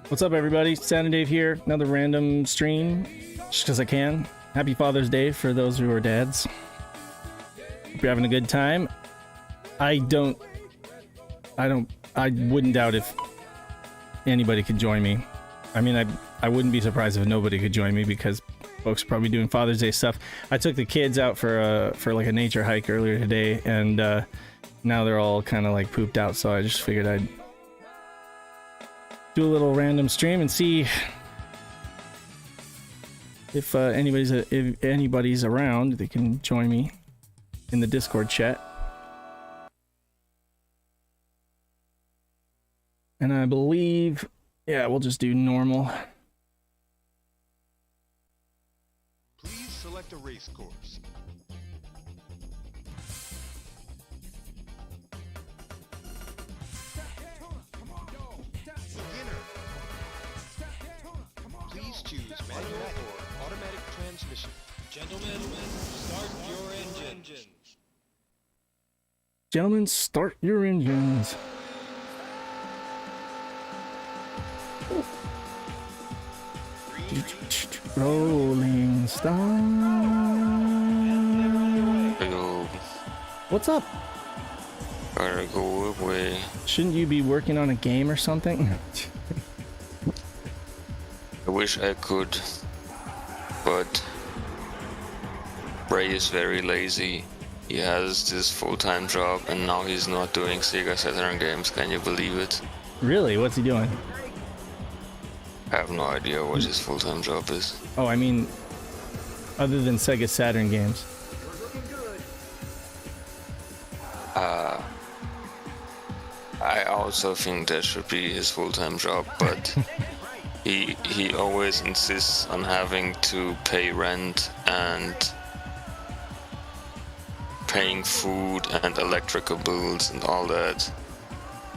What's up, everybody? SaturnDave here. Another random stream, just because I can. Happy Father's Day for those who are dads. Hope you're having a good time. I wouldn't doubt if anybody could join me. I mean, I wouldn't be surprised if nobody could join me because folks are probably doing Father's Day stuff. I took the kids out for like a nature hike earlier today, and now they're all kind of like pooped out, so I just figured I'd do a little random stream and see if anybody's around. They can join me in the Discord chat. And I believe, yeah, we'll just do normal. Please select a race course. Beginner. Please choose manual or automatic transmission. Gentlemen, start your engines. Gentlemen, start your engines. Rolling Stone. Hello. What's up? Gotta go away. Shouldn't you be working on a game or something? I wish I could, but Ray is very lazy. He has this full-time job and now he's not doing Sega Saturn games. Can you believe it? Really? What's he doing? I have no idea what his full-time job is. Oh, I mean, other than Sega Saturn games. I also think that should be his full-time job, but he always insists on having to pay rent and paying food and electrical bills and all that.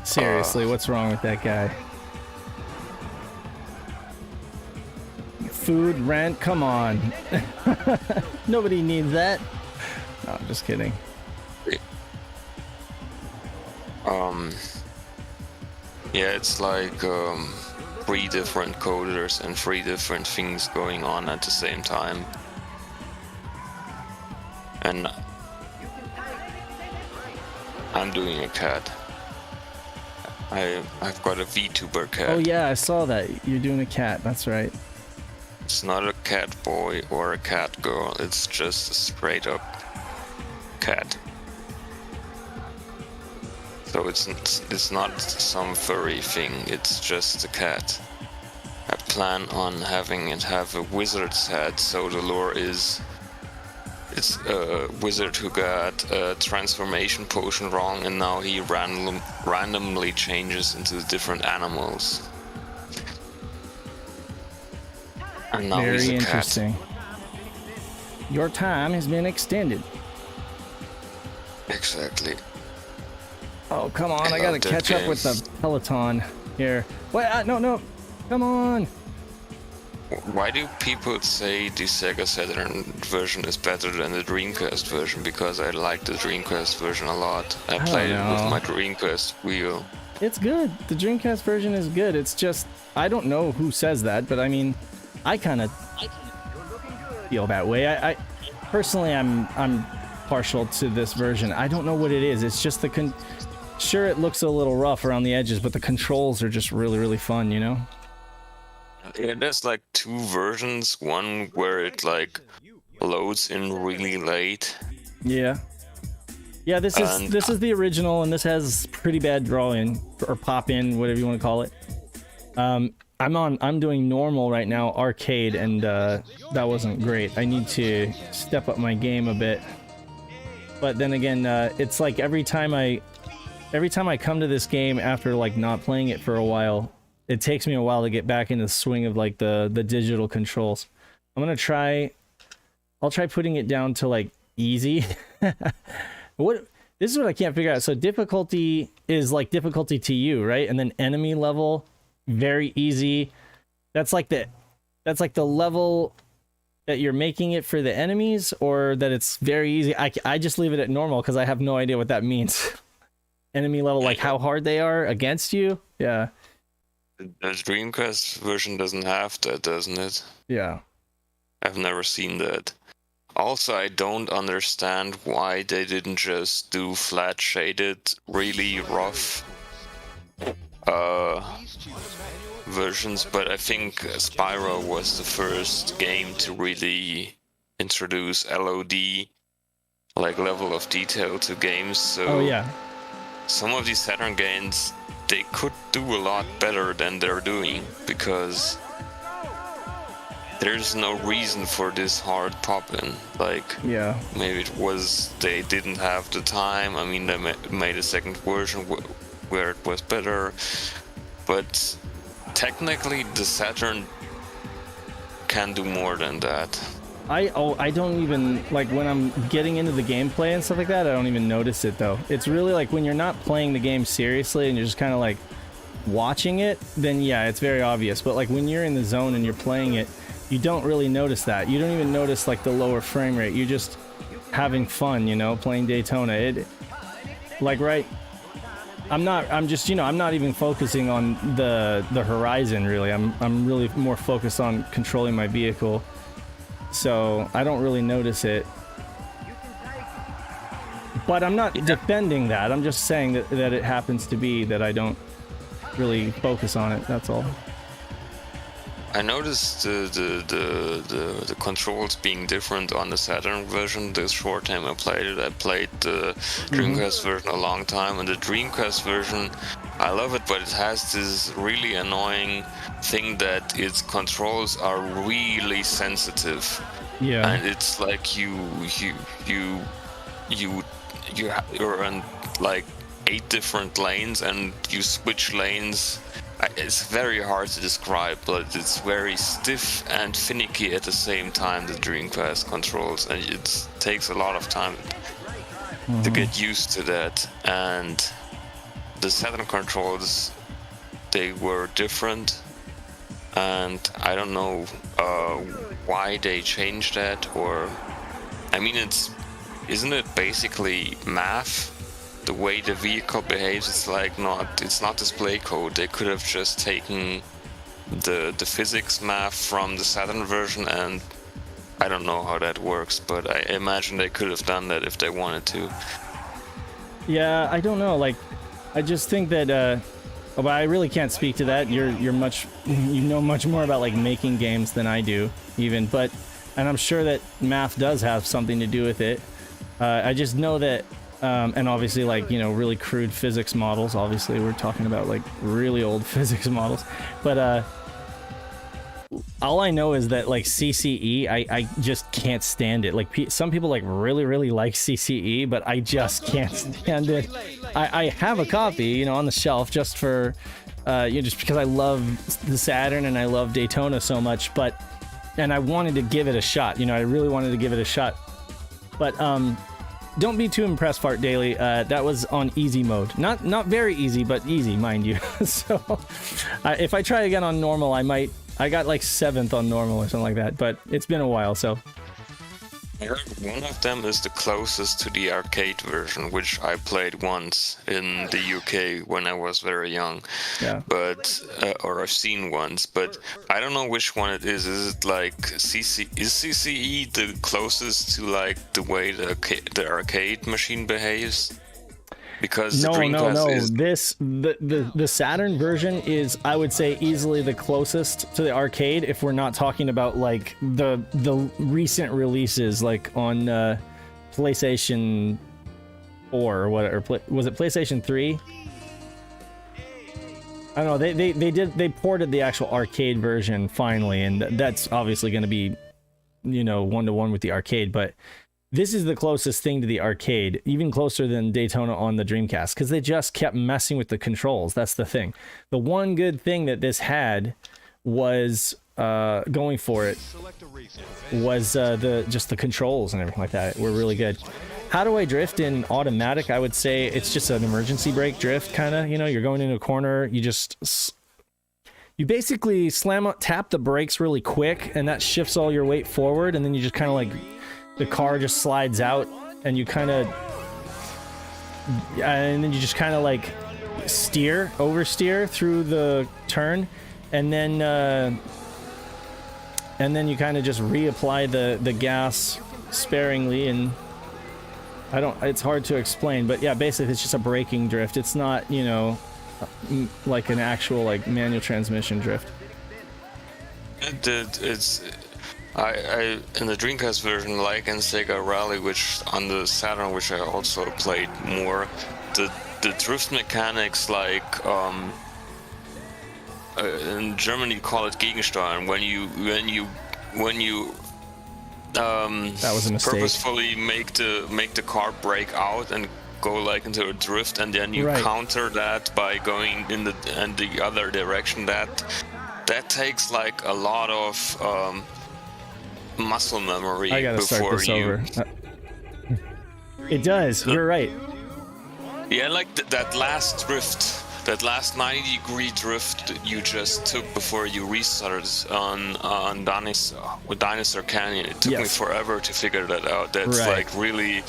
Seriously, what's wrong with that guy? Food, rent, come on. Nobody needs that. No, I'm just kidding. Yeah, it's like 3 different coders and 3 different things going on at the same time. And I'm doing a cat. I've got a VTuber cat. Oh yeah, I saw that. You're doing a cat, that's right. It's not a cat boy or a cat girl, it's just a straight up cat. So it's not some furry thing, it's just a cat. I plan on having it have a wizard's head, so the lore is it's a wizard who got a transformation potion wrong and now he randomly changes into different animals. And now Very he's a interesting. cat. Your time has been extended. Exactly. Oh, come on, I love gotta that catch up game. with the Peloton here. Wait, no, come on. Why do people say the Sega Saturn version is better than the Dreamcast version? Because I like the Dreamcast version a lot. I played it with my Dreamcast wheel. It's good. The Dreamcast version is good. It's just, I don't know who says that, but I mean, I kind of feel that way. I personally, I'm partial to this version. I don't know what it is. It's just sure, it looks a little rough around the edges, but the controls are just really, really fun, you know? Yeah, there's like 2 versions. One where it like loads in really late. Yeah. Yeah, this is the original, and this has pretty bad draw-in or pop-in, whatever you want to call it. I'm doing normal right now, arcade, and that wasn't great. I need to step up my game a bit. But then again, it's like every time I come to this game after like not playing it for a while, it takes me a while to get back into the swing of like the digital controls. I'll try putting it down to like easy. This is what I can't figure out. So difficulty is like difficulty to you, right? And then enemy level, very easy. That's like the level that you're making it for the enemies, or that it's very easy. I just leave it at normal because I have no idea what that means. Enemy level, like how hard they are against you. Yeah. The Dreamcast version doesn't have that, doesn't it? Yeah. I've never seen that. Also, I don't understand why they didn't just do flat shaded, really rough versions, but I think Spyro was the first game to really introduce LOD, like level of detail to games. So Oh yeah. some of these Saturn games, they could do a lot better than they're doing, because there's no reason for this hard pop-in. Like, Yeah. maybe it was they didn't have the time. I mean, they made a second version where it was better, but technically the Saturn can do more than that. I don't even, like, when I'm getting into the gameplay and stuff like that, I don't even notice it though. It's really like when you're not playing the game seriously and you're just kind of like watching it, then yeah, it's very obvious. But like when you're in the zone and you're playing it, you don't really notice that. You don't even notice like the lower frame rate. You're just having fun, you know, playing Daytona. I'm not even focusing on the horizon really. I'm really more focused on controlling my vehicle. So I don't really notice it. But I'm not defending that. I'm just saying that it happens to be that I don't really focus on it. That's all. I noticed the controls being different on the Saturn version. The short time I played it, I played the Dreamcast version a long time, and the Dreamcast version, I love it, but it has this really annoying thing that its controls are really sensitive. Yeah. And it's like you're on like 8 different lanes, and you switch lanes. It's very hard to describe, but it's very stiff and finicky at the same time, the Dreamcast controls, and it takes a lot of time to get used to that. And the Saturn controls, they were different, and I don't know why they changed that, or I mean, isn't it basically math? The way the vehicle behaves, it's not display code. They could have just taken the physics math from the Saturn version, and I don't know how that works, but I imagine they could have done that if they wanted to. Yeah, I don't know. Like, I just think that. But I really can't speak to that. You know much more about like making games than I do, even. And I'm sure that math does have something to do with it. I just know that. And obviously, like, you know, really crude physics models. Obviously, we're talking about like really old physics models. But all I know is that like CCE, I just can't stand it. Like some people like really like CCE, but I just can't stand it. I have a copy, you know, on the shelf just for, just because I love the Saturn and I love Daytona so much. And I wanted to give it a shot. You know, I really wanted to give it a shot. But don't be too impressed, Fart Daily. That was on easy mode. Not very easy, but easy, mind you. So if I try again on normal, I got like 7th on normal or something like that, but it's been a while, so. I heard one of them is the closest to the arcade version, which I played once in the UK when I was very young. Yeah. But or I've seen once, but I don't know which one it is. Is it like CCE the closest to like the way the arcade machine behaves? Because no. is... The Saturn version is, I would say, easily the closest to the arcade if we're not talking about like the recent releases, like on PlayStation 4 or whatever. Was it PlayStation 3? I don't know. They ported the actual arcade version finally, and that's obviously going to be, you know, 1-to-1 with the arcade, but. This is the closest thing to the arcade, even closer than Daytona on the Dreamcast, because they just kept messing with the controls. That's the thing. The one good thing that this had was going for it was just the controls and everything like that were really good. How do I drift in automatic? I would say it's just an emergency brake drift, kind of. You know, you're going into a corner, you basically tap the brakes really quick, and that shifts all your weight forward, and then you just kind of like. The car just slides out, and then you just kind of like oversteer through the turn, and then you kind of just reapply the gas sparingly, and it's hard to explain, but yeah, basically it's just a braking drift. It's not, you know, like an actual like manual transmission drift. I in the Dreamcast version, like in Sega Rally, which on the Saturn, which I also played more, the drift mechanics, like in Germany you call it Gegensteuern, when you that was a mistake. Purposefully make the car brake out and go like into a drift, and then you counter that by going in the other direction. That takes like a lot of muscle memory. I gotta start this over. It does. You're right. Yeah, like that last drift. That last 90-degree drift you just took before you restarted on Dinosaur Canyon. It took me forever to figure that out. That's like really,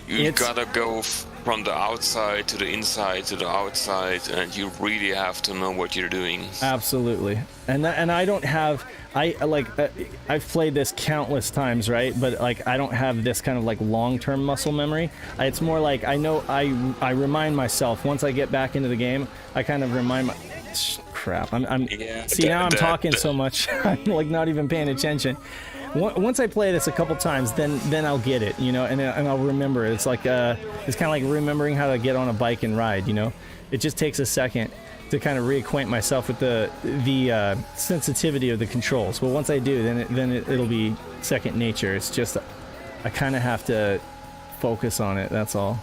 you gotta go from the outside to the inside to the outside, and you really have to know what you're doing. Absolutely. And I don't have, I've played this countless times, right? But like I don't have this kind of like long-term muscle memory. It's more like I know I remind myself once I get back into the game. I kind of remind my crap. I'm talking so much. I'm like not even paying attention. Once I play this a couple times, then I'll get it, you know, and I'll remember it. It's like it's kind of like remembering how to get on a bike and ride, you know. It just takes a second to kind of reacquaint myself with the sensitivity of the controls. Well, once I do, then it'll be second nature. It's just I kind of have to focus on it. That's all.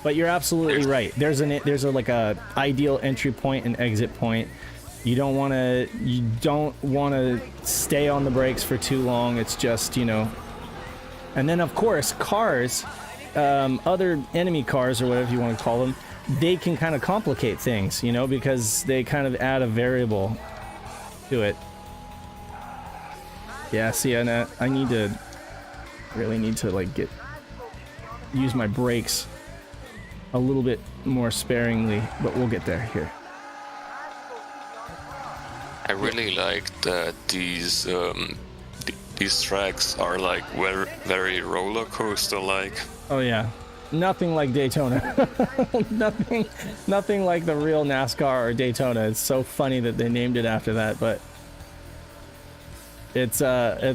But you're absolutely right. There's a ideal entry point and exit point. You don't want to stay on the brakes for too long. It's just, you know. And then of course cars, other enemy cars or whatever you want to call them, they can kind of complicate things, you know, because they kind of add a variable to it. Yeah, see, and I really need to like use my brakes a little bit more sparingly, but we'll get there here. I really like that these tracks are like very roller coaster like. Oh yeah, nothing like Daytona. nothing like the real NASCAR or Daytona. It's so funny that they named it after that, but it's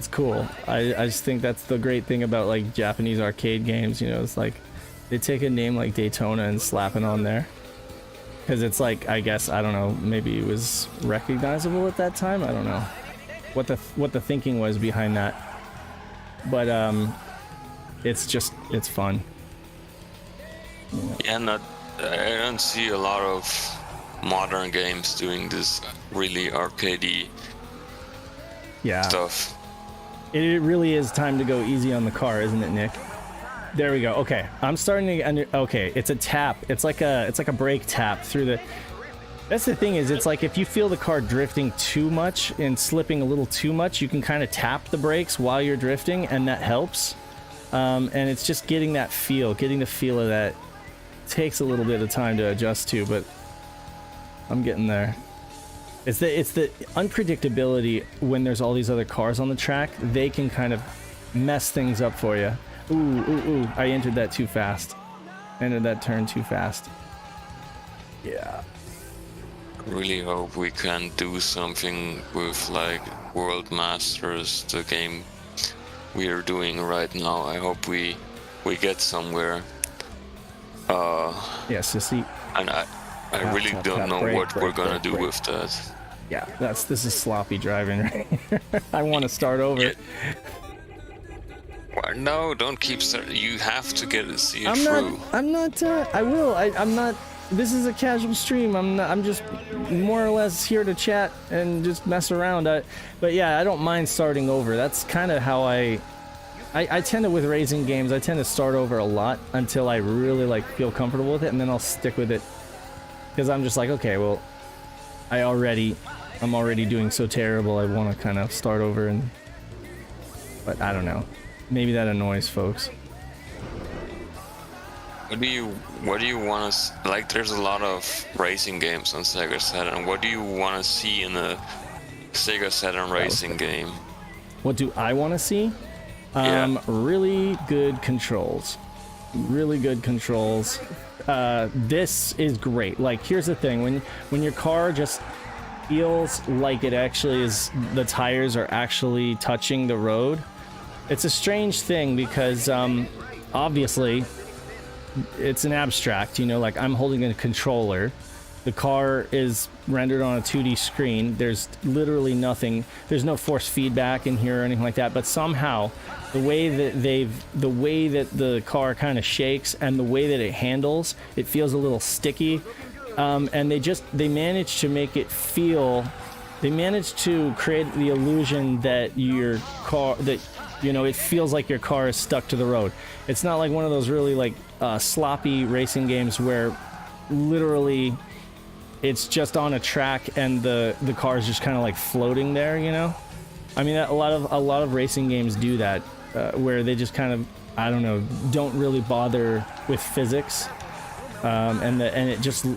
cool. I just think that's the great thing about like Japanese arcade games. You know, it's like they take a name like Daytona and slap it on there. Because it's like, I guess, I don't know, maybe it was recognizable at that time. I don't know what the thinking was behind that. But it's fun. Yeah, I don't see a lot of modern games doing this really arcadey stuff. It really is time to go easy on the car, isn't it, Nick? There we go. Okay, I'm starting to okay, it's a tap. It's like a brake tap through the. That's the thing, is it's like if you feel the car drifting too much and slipping a little too much, you can kind of tap the brakes while you're drifting, and that helps. And it's just getting the feel of that. Takes a little bit of time to adjust to, but I'm getting there. It's the unpredictability when there's all these other cars on the track. They can kind of mess things up for you. Ooh, I entered that too fast. Entered that turn too fast. Yeah. Really hope we can do something with like World Masters, the game we are doing right now. I hope we get somewhere. Yes, you see. And I really don't know what we're gonna do with that. Yeah, this is sloppy driving right here. I want to start over. Yeah. Well, no, don't keep starting. You have to see it through. I'm not. I will. I'm not. This is a casual stream. I'm just more or less here to chat and just mess around. But yeah, I don't mind starting over. That's kind of how I tend to, with racing games, I tend to start over a lot until I really like feel comfortable with it, and then I'll stick with it. Because I'm just like, okay, well, I'm already doing so terrible. I want to kind of start over, but I don't know. Maybe that annoys folks. what do you want to like? There's a lot of racing games on Sega Saturn. What do you want to see in a Sega Saturn racing game? What do I want to see? Really good controls. Really good controls. This is great. Like, here's the thing: when your car just feels like it actually is, the tires are actually touching the road. It's a strange thing because obviously it's an abstract, you know, like I'm holding a controller. The car is rendered on a 2D screen. There's literally nothing. There's no force feedback in here or anything like that. But somehow, the way that the car kind of shakes and the way that it handles, it feels a little sticky. And they managed to make it feel. They managed to create the illusion that your car, that, you know, it feels like your car is stuck to the road. It's not like one of those really like sloppy racing games where literally it's just on a track and the car is just kind of like floating there, you know. I mean, a lot of racing games do that, where they just kind of, I don't know, don't really bother with physics, and it just,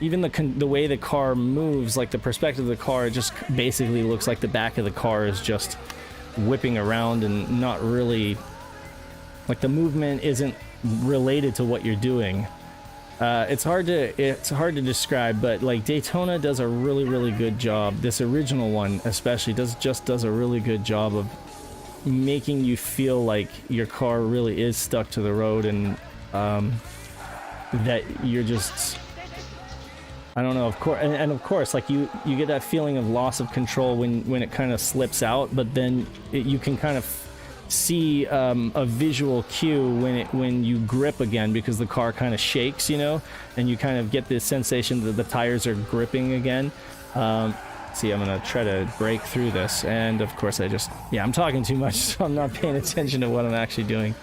even the way the car moves, like the perspective of the car, it just basically looks like the back of the car is just whipping around and not really, like, the movement isn't related to what you're doing. It's hard to describe, but like Daytona does a really good job. This original one especially does a really good job of making you feel like your car really is stuck to the road, and that you're just, I don't know, of course, and of course, like you get that feeling of loss of control when it kind of slips out, but then you can kind of see a visual cue when you grip again, because the car kind of shakes, you know, and you kind of get this sensation that the tires are gripping again. See, I'm gonna try to break through this, and of course I'm talking too much, so I'm not paying attention to what I'm actually doing,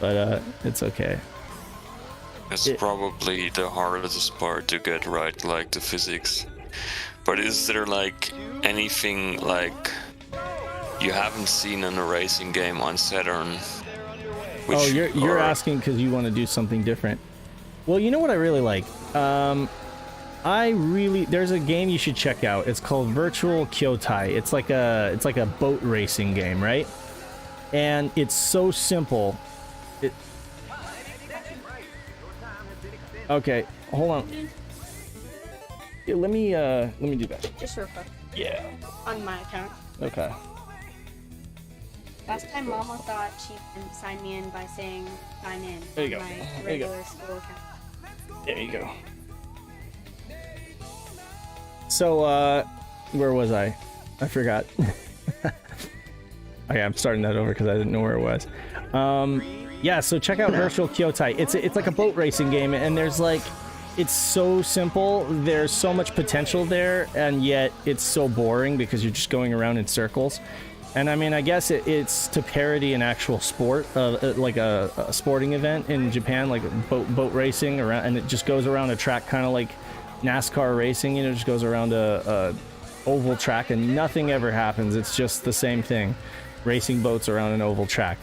but it's okay. It's probably the hardest part to get right, like the physics. But is there like anything like you haven't seen in a racing game on Saturn? Oh, you're asking because you want to do something different. Well, you know what I really like? There's a game you should check out. It's called Virtual Kyotai. It's like a boat racing game, right? And it's so simple. Okay, hold on. Yeah, let me do that. Just real quick. Yeah. On my account. Okay. Last time Mama thought she can sign me in by saying sign in. There you go. My There you go. regular school account. There you go. So, where was I? I forgot. Okay, I'm starting that over because I didn't know where it was. Yeah, so check out Virtual Kyotai. It's like a boat racing game, and there's like, it's so simple. There's so much potential there, and yet it's so boring because you're just going around in circles. And I mean, I guess it's to parody an actual sport, like a sporting event in Japan, like boat racing around, and it just goes around a track, kind of like NASCAR racing. You know, just goes around a oval track, and nothing ever happens. It's just the same thing, racing boats around an oval track.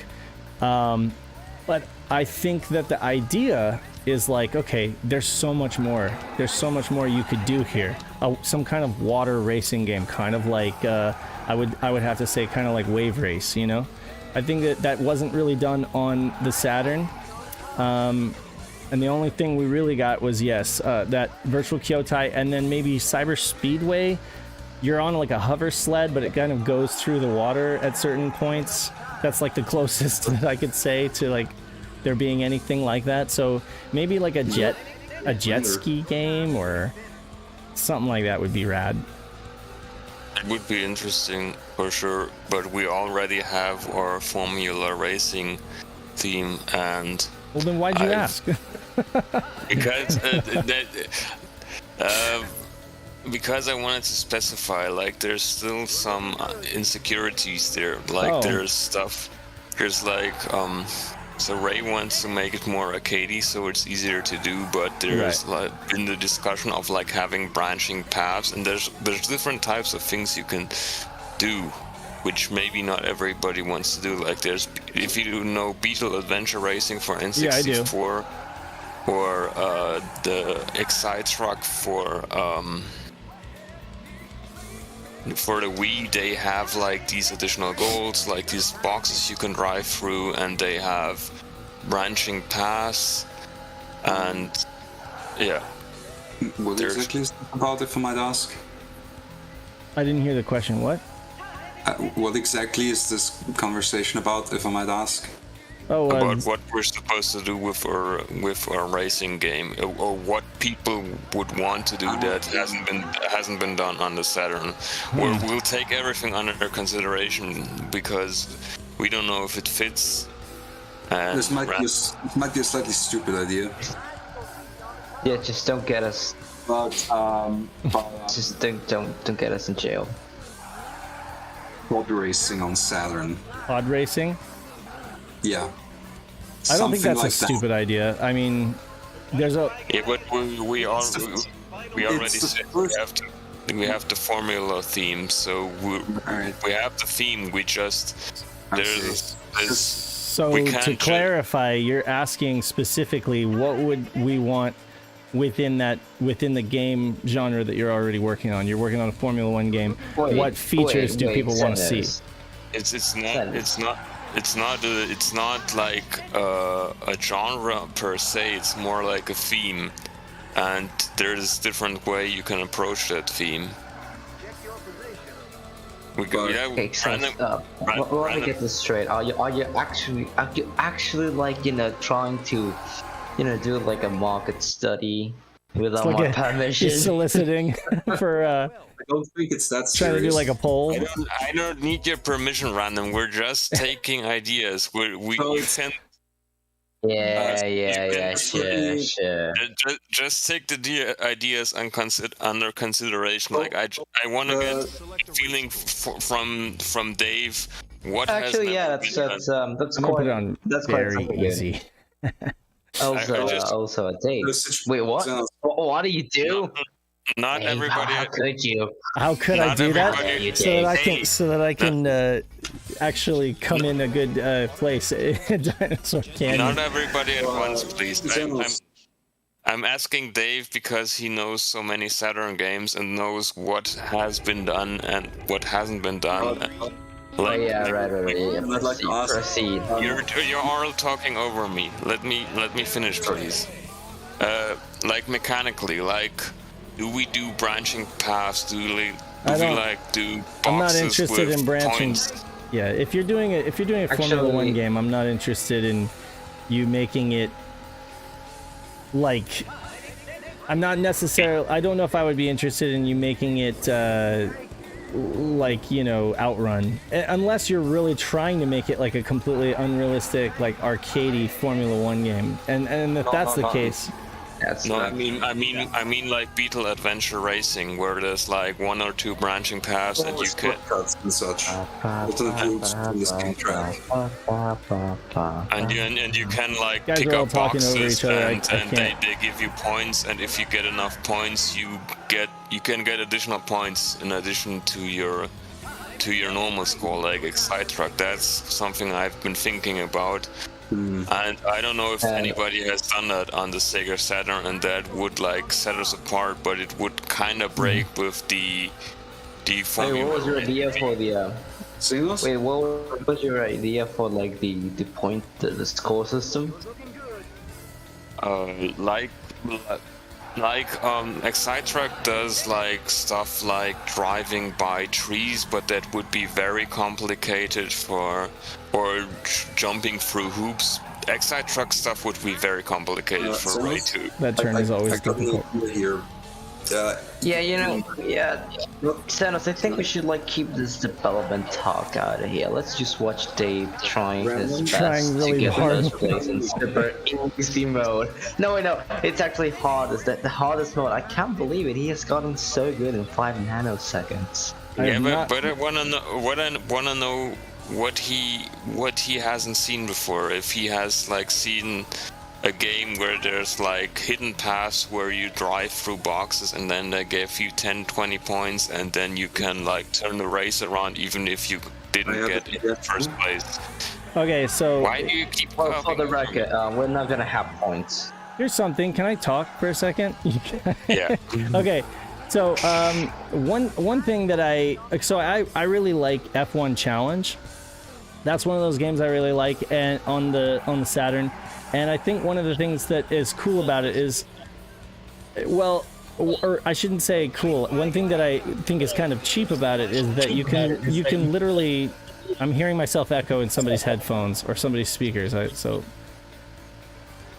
But I think that the idea is like, okay, there's so much more. There's so much more you could do here. Some kind of water racing game, kind of like I would have to say, kind of like Wave Race. You know, I think that wasn't really done on the Saturn. And the only thing we really got was that Virtual Kyotai, and then maybe Cyber Speedway. You're on like a hover sled, but it kind of goes through the water at certain points. That's like the closest that I could say to like there being anything like that. So maybe like a jet ski game or something like that would be rad. It would be interesting for sure, but we already have our Formula Racing theme, and well, then why'd you ask? Because I wanted to specify, like, there's still some insecurities there. Like, there's stuff. There's like, so Ray wants to make it more arcadey, so it's easier to do. But there's like been the discussion of like having branching paths, and there's different types of things you can do which maybe not everybody wants to do. Like there's, if you know Beetle Adventure Racing for N64, or the Excite Truck for the Wii, they have like these additional goals, like these boxes you can drive through, and they have branching paths, and yeah. What exactly is it about, if I might ask? I didn't hear the question. What? What exactly is this conversation about, if I might ask? Oh, about what we're supposed to do with our racing game, or what people would want to do that hasn't been done on the Saturn. We'll take everything under consideration because we don't know if it fits. And This might be a slightly stupid idea. Yeah, just don't get us. But Just don't get us in jail. pod racing on Saturn. pod racing? Yeah. I don't think that's Something a stupid idea. I mean, there's a... yeah, but we already said we have the formula theme, so we have the theme. We just there's So we to can't clarify, you're asking specifically what would we want within the game genre that you're already working on. You're working on a Formula One game. What features do people want to see? It's not like a genre per se. It's more like a theme, and there's different way you can approach that theme. We go, yeah. Okay, so let me get this straight. Are you actually like trying to do like a market study without my permission? You're soliciting for I don't think it's that serious. trying to do like a poll. I don't need your permission, Random. We're just taking ideas. You can. Sure. Just take the ideas and under consideration. Like I want to get a feeling from Dave. What Actually, has that's I'm gonna quite put it on that's quite very something easy. Also a date. Wait, what? What do you do? Not Dave, everybody. How could you? How could I Not do that? everybody- So that I can actually come in a good place. Dinosaur Canyon. Not everybody at once, please. I'm asking Dave because he knows so many Saturn games and knows what has been done and what hasn't been done. Right. Yeah, I'd like to ask- proceed. You're all talking over me. Let me finish, please. Like mechanically, like, do we do branching paths? Do we do boxes I'm not interested with in branching. points? Yeah, if you're doing a Formula One game, I'm not interested in you making it like. I'm not necessarily. I don't know if I would be interested in you making it like Outrun, unless you're really trying to make it like a completely unrealistic, like arcadey Formula One game. And if that's the case. No, I mean like Beetle Adventure Racing, where there's like one or two branching paths, and you can shortcuts and such. Alternate routes in the same track. and you can like Guys pick are all up talking over boxes, each other. I and can't. they give you points, and if you get enough points, you can get additional points in addition to your normal score, like Excite Truck. That's something I've been thinking about. And I don't know if anybody has done that on the Sega Saturn, and that would like set us apart, but it would kind of break with the Wait, what was your idea for the? Singles? Wait, what was your idea for like the point the score system? Excite Truck does like stuff like driving by trees, but that would be very complicated or jumping through hoops. Excite Truck stuff would be very complicated for Ray 2. That turn is always difficult. Here. Sanos, I think we should like keep this development talk out of here. Let's just watch Dave trying his best Trying really to get hard. first place in super easy mode. No, it's actually hardest. The hardest mode. I can't believe it. He has gotten so good in 5 nanoseconds. But I wanna know what he hasn't seen before. If he has like seen a game where there's like hidden paths where you drive through boxes and then they give you 10-20 points, and then you can like turn the race around even if you didn't get in first place. Okay, so Why do you keep Well, for copying the from record, we're not gonna have points. here's something. Can I talk for a second? Yeah. Okay, so one thing that I really like F1 Challenge. That's one of those games I really like, and on the Saturn. And I think one of the things that is cool about it is, well, or I shouldn't say cool. One thing that I think is kind of cheap about it is that you can literally. I'm hearing myself echo in somebody's headphones or somebody's speakers.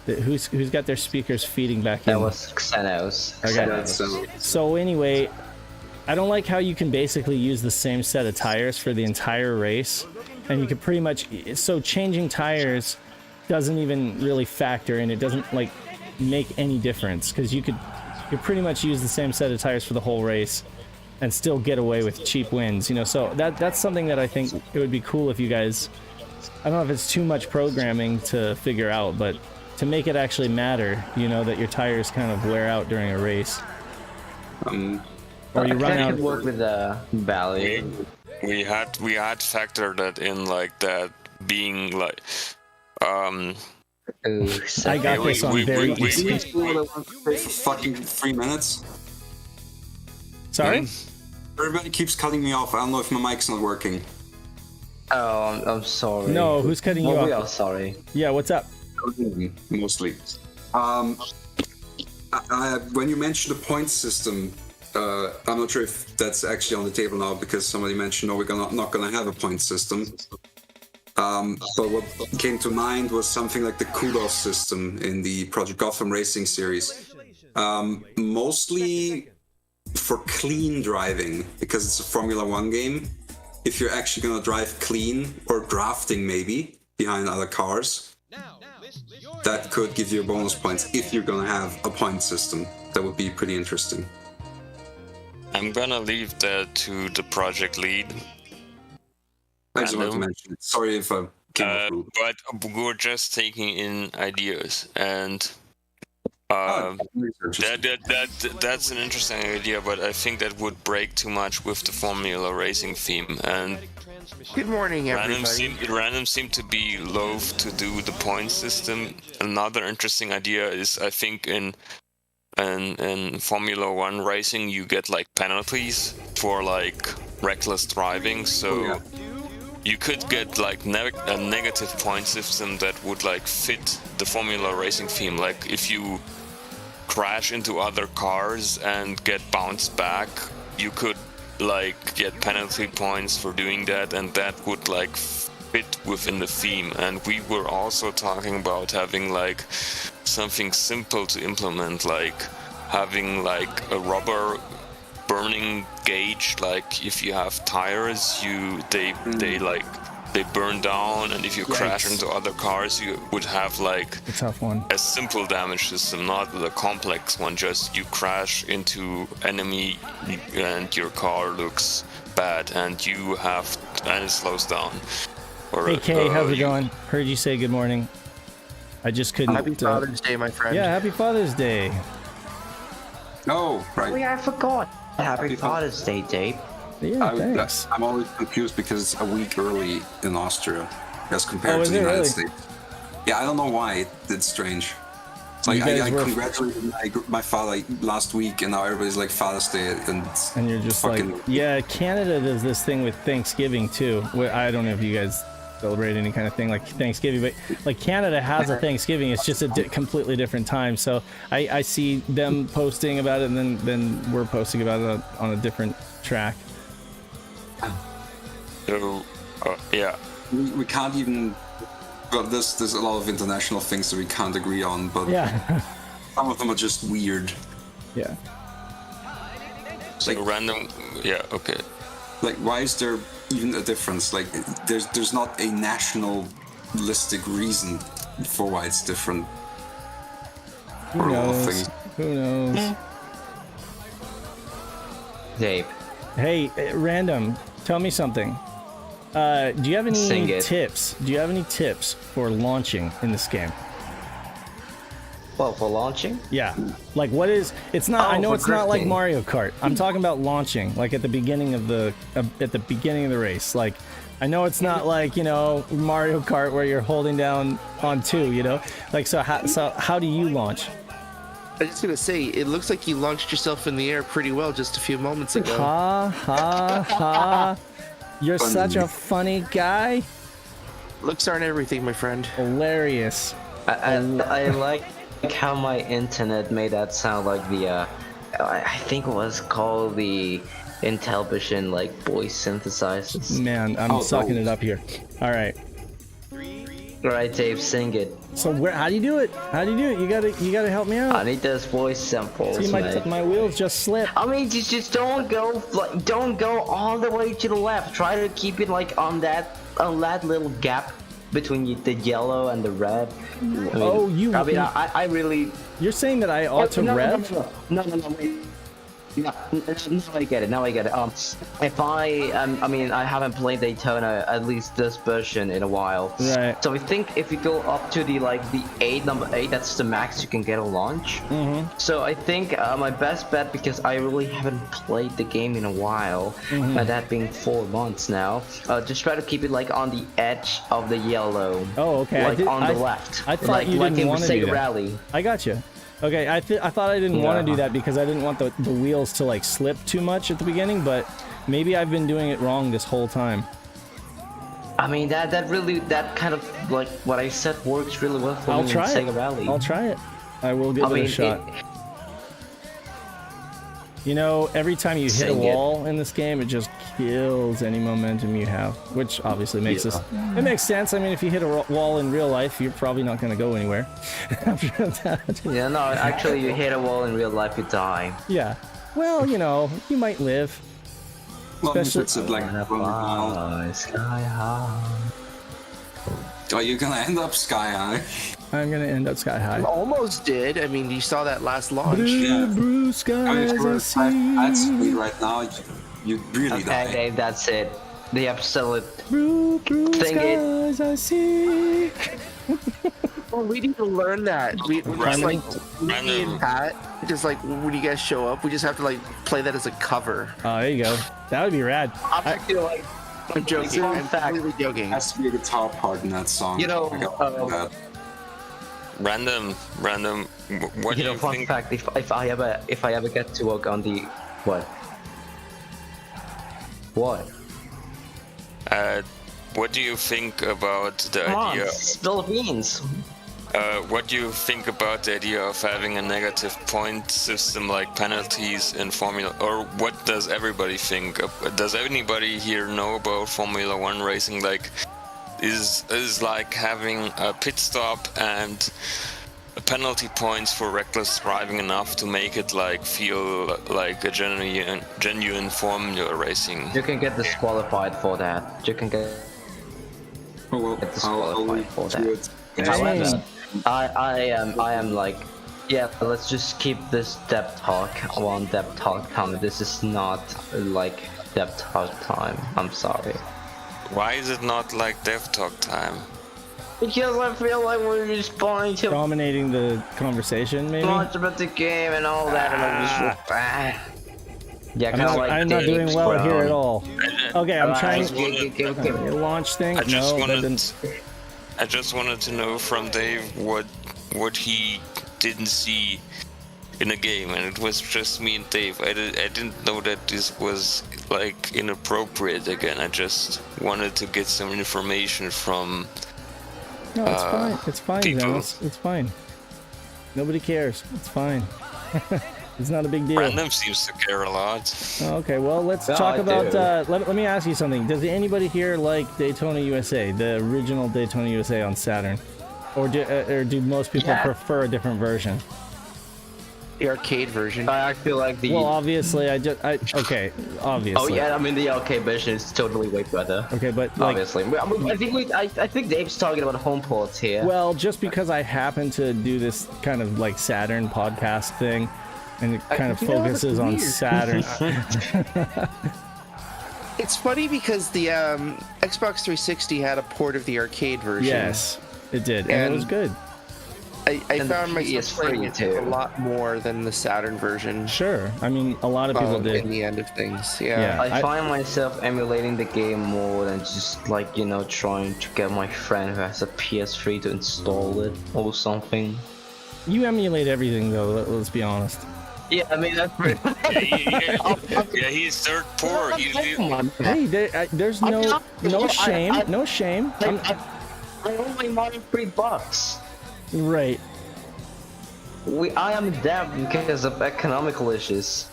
Who's got their speakers feeding back in? That was Xenos. Okay. So anyway, I don't like how you can basically use the same set of tires for the entire race, and you can pretty much changing tires doesn't even really factor in. It doesn't like make any difference because you could pretty much use the same set of tires for the whole race and still get away with cheap wins, you know. So that's something that I think it would be cool if you guys, I don't know if it's too much programming to figure out, but to make it actually matter, you know, that your tires kind of wear out during a race. Or you run out. Work with the value. We had factored that in, like that being like Ooh, I got this on very easy. Fucking 3 minutes. Sorry? Everybody keeps cutting me off. I don't know if my mic's not working. Oh, I'm sorry. No, who's cutting you We off? are sorry. Yeah, what's up? Mostly. When you mentioned the point system, I'm not sure if that's actually on the table now because somebody mentioned, no, we're not going to have a point system. But what came to mind was something like the kudos system in the Project Gotham Racing series. Mostly for clean driving, because it's a Formula One game. If you're actually going to drive clean, or drafting maybe, behind other cars, that could give you bonus points if you're going to have a point system. That would be pretty interesting. I'm gonna leave that to the project lead. I just wanted to mention it. Sorry if I came off rude. But we're just taking in ideas, and that's an interesting idea, but I think that would break too much with the Formula Racing theme. And Good morning, everybody. Random seem to be loath to do the point system. Another interesting idea is, I think in Formula One racing, you get like penalties for like reckless driving. So you could get like a negative point system that would like fit the Formula Racing theme. Like if you crash into other cars and get bounced back, you could like get penalty points for doing that, and that would like fit within the theme. And we were also talking about having like something simple to implement, like having like a rubber burning gauge. Like if you have tires, they burn down, and if you crash into other cars, you would have like a tough one. A simple damage system, not the complex one. Just you crash into enemy and your car looks bad, and it slows down. Or, hey Kay, how's it going? Heard you say good morning. I just couldn't. Happy Father's Day, my friend. Yeah, happy Father's Day. Oh, right. Oh yeah, I forgot. Happy Father's Day, Dave. Yeah, thanks. I'm always confused because it's a week early in Austria as compared to the United States. Yeah, I don't know why. It's strange. It's like I congratulated my father last week, and now everybody's like Father's Day, and you're just like, yeah. Canada does this thing with Thanksgiving too. Where I don't know if you guys celebrate any kind of thing like Thanksgiving, but like Canada has a Thanksgiving. It's just a completely different time. So I see them posting about it, and then we're posting about it on a different track. So, yeah. We can't even. Well, there's a lot of international things that we can't agree on, but some of them are just weird. Yeah. Like random. Yeah. Okay. Like, why is there even a difference? Like, there's not a nationalistic reason for why it's different. Who knows? Who knows? Dave. Hey, Random, tell me something. Do you have any tips? Do you have any tips for launching in this game? Well, for launching? Yeah. Like, what is? It's not. I know it's not like Mario Kart. I'm talking about launching, like at the beginning of the race. Like, I know it's not like, you know, Mario Kart where you're holding down on 2, you know? Like, so how do you launch? I was just gonna say, it looks like you launched yourself in the air pretty well just a few moments ago. Ha, ha, ha. You're such a funny guy. Looks aren't everything, my friend. Hilarious. I like how my internet made that sound like the, I think it was called the Intellivision, like, voice synthesizers. Man, I'm sucking it up here. All right. Right, Dave, sing it. So how do you do it? How do you do it? You gotta help me out. I need those voice samples. See, my wheels just slip. I mean, just don't go all the way to the left. Try to keep it like on that little gap between the yellow and the red. I mean, I really. You're saying that I ought to rev? No, wait. No, now I get it. If I mean, I haven't played Daytona, at least this version, in a while. Right. So I think if you go up to the number 8, that's the max you can get a launch. So I think my best bet, because I really haven't played the game in a while, and that being 4 months now, just try to keep it like on the edge of the yellow. Oh, okay. Like on the left. I thought you didn't want to do that. Rally. I got you. Okay, I thought I didn't want to do that because I didn't want the wheels to like slip too much at the beginning, but maybe I've been doing it wrong this whole time. I mean, that kind of, like, what I said works really well for me in Sega Rally. I'll try it. I will give it a shot. You know, every time you hit a wall in this game, it just kills any momentum you have, which obviously makes it makes sense. I mean, if you hit a wall in real life, you're probably not going to go anywhere after that. Yeah, no, actually, you hit a wall in real life, you die. Yeah. Well, you know, you might live. Especially it's like sky high. Are you gonna end up sky high? I'm gonna end up sky high. Almost did. I mean, you saw that last launch. Blue skies I see. At speed right now, you really die. Okay, Dave, that's it. The absolute blue skies I see. Well, we need to learn that. We just like me and Pat, just like when you guys show up, we just have to like play that as a cover. Oh, there you go. That would be rad. I'm joking. I'm completely joking. Has to be a guitar part in that song. You know, Random. What do you fun think? fact: if I ever get to work on the what? What do you think about the idea? Spill the beans. What do you think about the idea of having a negative point system like penalties in Formula? Or what does everybody think? Does anybody here know about Formula 1 racing? Like, is like having a pit stop and penalty points for reckless driving enough to make it like feel like a genuine Formula racing? You can get disqualified for that. You can get disqualified for that. However, I am like, yeah, let's just keep this depth talk on depth talk time. This is not like depth talk time. I'm sorry. Why is it not like dev talk time? Because I feel like we're just going to dominating the conversation, maybe. Much about the game and all that, and I'm just yeah, kind of like I'm not doing well here at all. Okay, I'm trying to launch thing. I just wanted to know from Dave what he didn't see in a game, and it was just me and Dave. I didn't know that this was like inappropriate again. I just wanted to get some information from. No, it's fine. It's fine, Dennis. It's fine. Nobody cares. It's fine. It's not a big deal. Random seems to care a lot. Okay, well, let's talk about. Let me ask you something. Does anybody here like Daytona USA, the original Daytona USA on Saturn, or do most people prefer a different version? The arcade version. I feel like the. Well, obviously, okay, obviously. Oh yeah, I mean the arcade version is totally way better. Okay, but like, obviously, I think Dave's talking about home ports here. Well, just because I happen to do this kind of like Saturn podcast thing, and it kind of focuses on Saturn. It's funny because the Xbox 360 had a port of the arcade version. Yes, it did, and it was good. I And the found myself PS3 playing it too. a lot more than the Saturn version. Sure. I mean, a lot of people In did. the end of things, Yeah. I I- find myself emulating the game more than just like, you know, trying to get my friend who has a PS3 to install it or something. You emulate everything though. Let's be honest. Yeah, I mean that's pretty. Yeah, he's dirt poor. Hey, there's no shame. No shame. I only money $3. Right. I am dead because of economical issues.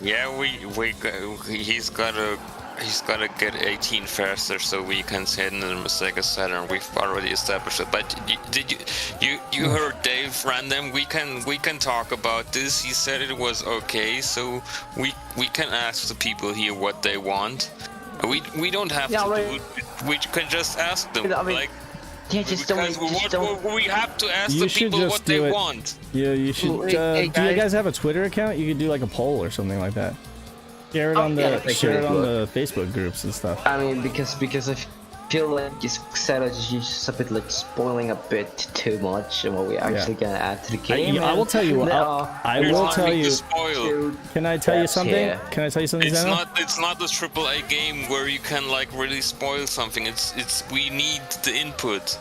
Yeah, he's gotta get 18 faster so we can send him a Sega Saturn. We've already established it. But you heard Dave Random? We can talk about this. He said it was okay, so we can ask the people here what they want. We don't have to do it. We can just ask them. I mean, yeah, just don't. We have to ask You the should people just what they do it. want. Yeah, you should. Hey, do you guys. guys have a Twitter account? You could do like a poll or something like that. Share it on the yeah, Facebook groups and stuff. I mean, because I feel like Saturn is just a bit like spoiling a bit too much and what we actually gonna add to the game. I will tell you what. I There's will nothing tell to you. spoil. Can I tell you Yes, something? yeah. Can I tell you something, It's Zeno? not a AAA game where you can like really spoil something. It's we need the input.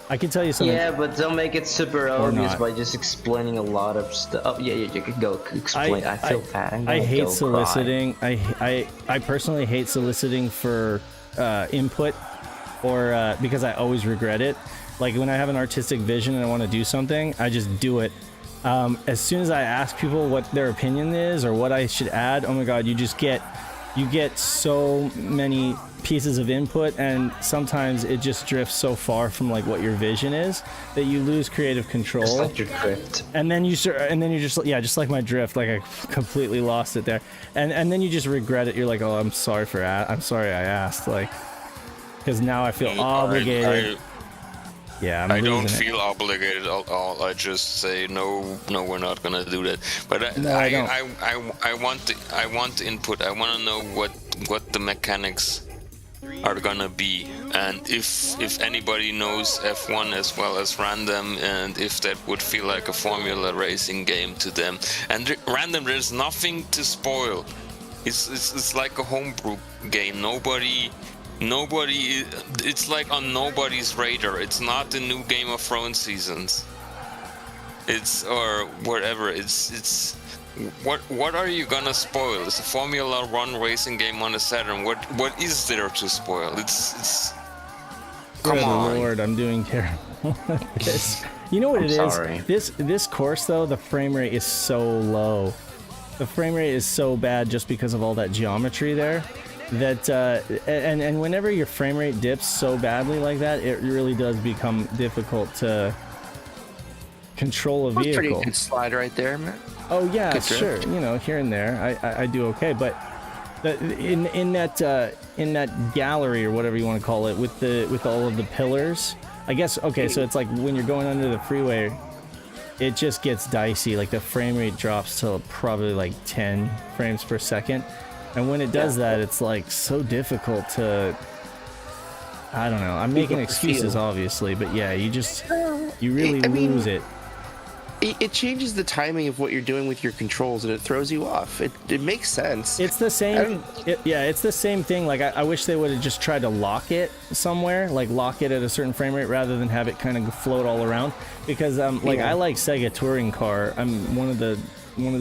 I can tell you something. Yeah, but don't make it super obvious not. by just explaining a lot of stuff. Oh, yeah, you can go explain. I feel bad. I'm I gonna hate go soliciting. I personally hate soliciting for input, or because I always regret it. Like when I have an artistic vision and I want to do something, I just do it. As soon as I ask people what their opinion is or what I should add, oh my god, you get so many pieces of input, and sometimes it just drifts so far from like what your vision is that you lose creative control. Just like your drift. And then you just like my drift, like I completely lost it there, and then you just regret it. You're like, oh, I'm sorry I asked, like, because now I feel obligated. Yeah, I don't losing it. feel obligated at all. I just say no, we're not gonna do that. But I want the input. I want to know what the mechanics are gonna be, and if anybody knows F1 as well as Random, and if that would feel like a Formula racing game to them. And Random, there's nothing to spoil. It's like a homebrew game. Nobody. It's like on nobody's radar. It's not the new Game of Thrones seasons. It's or whatever. It's. What are you gonna spoil? It's a Formula 1 racing game on the Saturn. What is there to spoil? It's come Good on. Lord, I'm doing terrible at this. You know what it is? sorry. This course though, the frame rate is so low. The frame rate is so bad just because of all that geometry there. That and whenever your frame rate dips so badly like that, it really does become difficult to control a vehicle. Pretty good slide right there, man. Oh yeah, Good sure. drift. You know, here and there, I do okay, but in that gallery or whatever you want to call it, with all of the pillars, I guess. Okay, so it's like when you're going under the freeway, it just gets dicey. Like the frame rate drops to probably like 10 frames per second, and when it does that, it's like so difficult to. I don't know. I'm making excuses, obviously, but yeah, you really lose it. It changes the timing of what you're doing with your controls, and it throws you off. It makes sense. It's the same. It's the same thing. Like I wish they would have just tried to lock it somewhere, like lock it at a certain frame rate rather than have it kind of float all around. Because I like Sega Touring Car. I'm one of the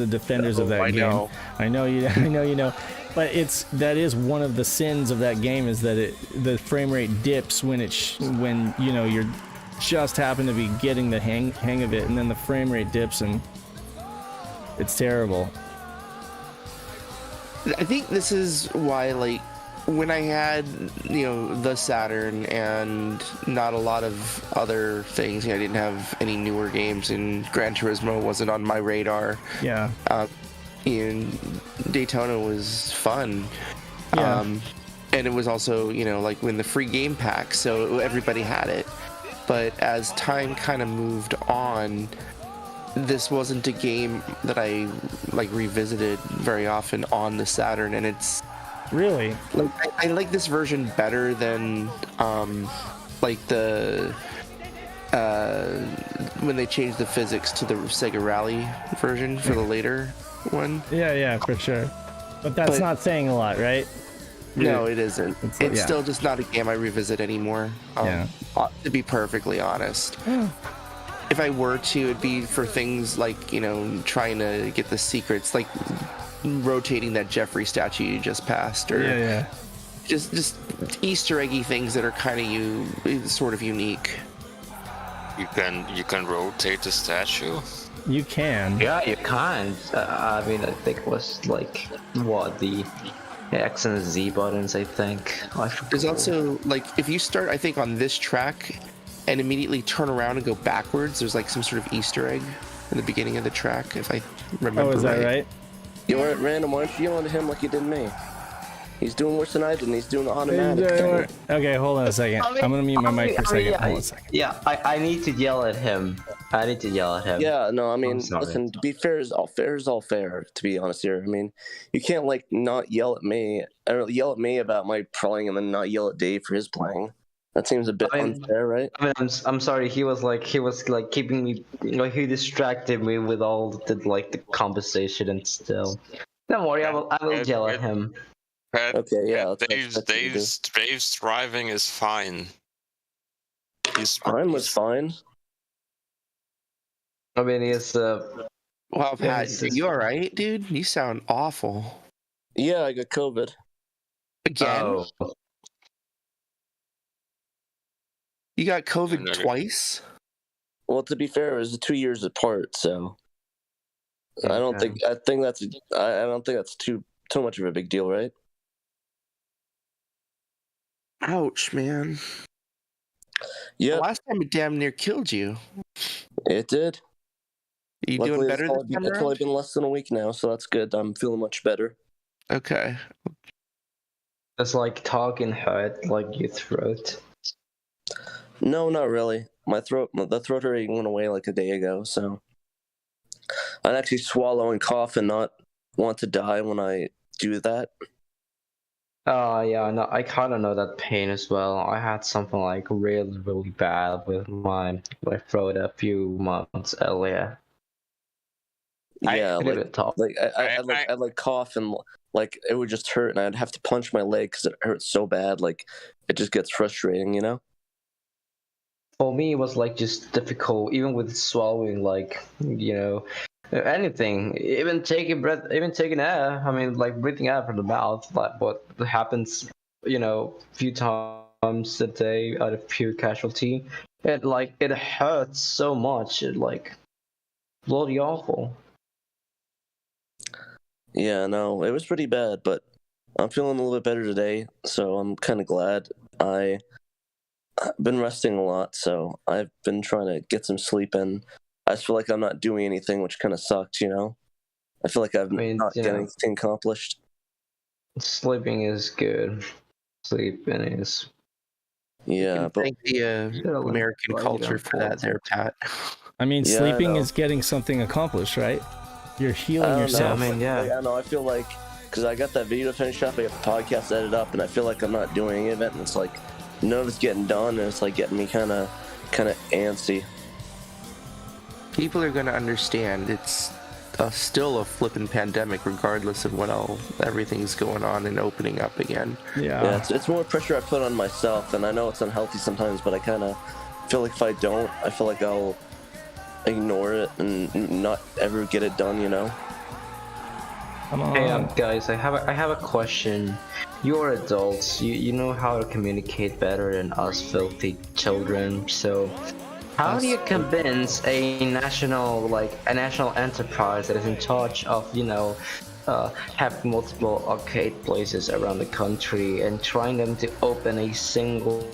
defenders of that game. I know you know. But that is one of the sins of that game, is that the frame rate dips when you're just happen to be getting the hang of it, and then the frame rate dips and it's terrible. I think this is why, like, when I had, the Saturn and not a lot of other things, I didn't have any newer games, and Gran Turismo wasn't on my radar. Yeah. And Daytona was fun. Yeah. And it was also, like when the free game pack, so everybody had it. But as time kind of moved on, this wasn't a game that I revisited very often on the Saturn, and it's really I like this version better than the when they changed the physics to the Sega Rally version for the later one. Yeah, for sure. But that's not saying a lot, right? No, it isn't. It's yeah. still just not a game I revisit anymore. To be perfectly honest. If I were to, it'd be for things like, you know, trying to get the secrets, like rotating that Jeffrey statue you just passed, or just Easter eggy things that are kind of sort of unique. You can rotate the statue. You can. Yeah, you can. I mean, I think it was like what the X and Z buttons. I think. There's also like if you start, I think, on this track and immediately turn around and go backwards, there's like some sort of Easter egg in the beginning of the track, if I remember. Oh, is that right? You know what, Random? Why don't you yell at him like you did me? He's doing worse than I did, and he's doing the automatic thing. Okay, hold on a second. I'm gonna mute my mic for a second. Hold on a second. Yeah, I need to yell at him. Yeah, no, I mean, listen, to be fair is all fair, to be honest here. I mean, you can't, like, not yell at me, or yell at me about my playing and then not yell at Dave for his playing. That seems a bit unfair, right? I mean, I'm sorry. He was like keeping me, you know, he distracted me with all the conversation and still. Don't worry, I will yell at him. Okay, yeah. Dave's driving is fine. Mine was fine. I mean, he's Wow, Pat, you all right, dude? You sound awful. Yeah, I got COVID. Again? Oh. You got COVID twice? Well, to be fair, it was 2 years apart, so I don't think that's too much of a big deal, right? Ouch, man. Yeah. The last time it damn near killed you. It did. Are you doing better this time It's only been less than a week now, so that's good. I'm feeling much better. Okay. It's like talking hurt, like your throat. No, not really. The throat already went away like a day ago, so I'd actually swallow and cough and not want to die when I do that. Oh yeah, no, I kind of know that pain as well. I had something like really, really bad with my throat a few months earlier. Yeah, I'd like cough and like it would just hurt, and I'd have to punch my leg because it hurts so bad. Like it just gets frustrating, you know. For me, it was like just difficult, even with swallowing, like, you know, anything, even taking air. I mean, like breathing air from the mouth, like what happens, you know, a few times a day out of pure casualty. It hurts so much. It like bloody awful. Yeah, no, it was pretty bad, but I'm feeling a little bit better today, so I'm kind of glad. I've been resting a lot, so I've been trying to get some sleep in. I just feel like I'm not doing anything, which kind of sucks, you know? I feel like I'm not getting anything accomplished. Sleeping is good. Sleeping is... Yeah, but thank the American culture for that there, Pat. I mean, sleeping is getting something accomplished, right? You're healing yourself. I mean, yeah. I feel like, because I got that video finished up, I got the podcast edited up, and I feel like I'm not doing any of it, and it's like, none of it's getting done, and it's like getting me kind of antsy. People are going to understand it's still a flippin' pandemic, regardless of what everything's going on and opening up again. Yeah, it's more pressure I put on myself, and I know it's unhealthy sometimes, but I kind of feel like if I don't, I feel like I'll ignore it and not ever get it done, you know? Come on. Hey, guys, I have a question. You're adults. You know how to communicate better than us filthy children. So, how do you convince a national enterprise that is in charge of, you know, having multiple arcade places around the country and trying them to open a single,